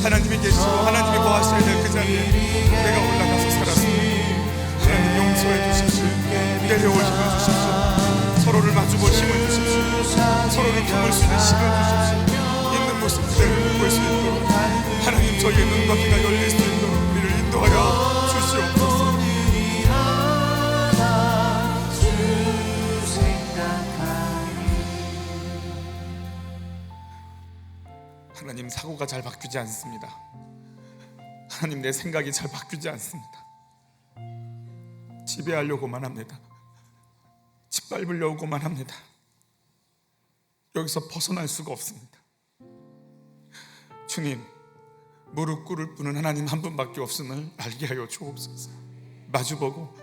Speaker 2: 하나님이 계시고 하나님이 거하셔야 될 그 자리에 내가 올라가서 살았습니다. 하나님 용서해 주십시오. 내려올 힘을 주십시오. 서로를 마주볼 힘을 주십시오. 서로를 품을 수 있는 힘을 주십시오. 있는 모습 그대로 볼 수 있도록 하나님 저희의 눈과 귀가 열릴 수 있도록 우리를 인도하여 주시옵소서. 하나님 사고가 잘 바뀌지 않습니다. 하나님 내 생각이 잘 바뀌지 않습니다. 지배하려고만 합니다. 짓밟으려고만 합니다. 여기서 벗어날 수가 없습니다. 주님, 무릎 꿇을 분은 하나님 한 분밖에 없음을 알게 하여 주옵소서. 마주보고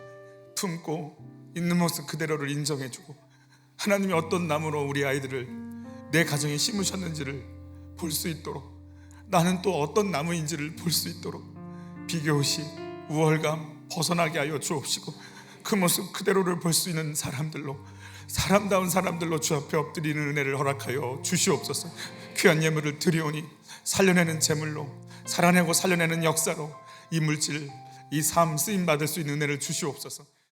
Speaker 2: 품고 있는 모습 그대로를 인정해주고 하나님이 어떤 나무로 우리 아이들을 내 가정에 심으셨는지를 볼 수 있도록 나는 또 어떤 나무인지를 볼 수 있도록 비교시 우월감 벗어나게 하여 주옵시고 그 모습 그대로를 볼 수 있는 사람들로 사람다운 사람들로 주 앞에 엎드리는 은혜를 허락하여 주시옵소서. 귀한 예물을 드리오니 살려내는 제물로 살아내고 살려내는 역사로 이 물질 이 삶 쓰임받을 수 있는 은혜를 주시옵소서.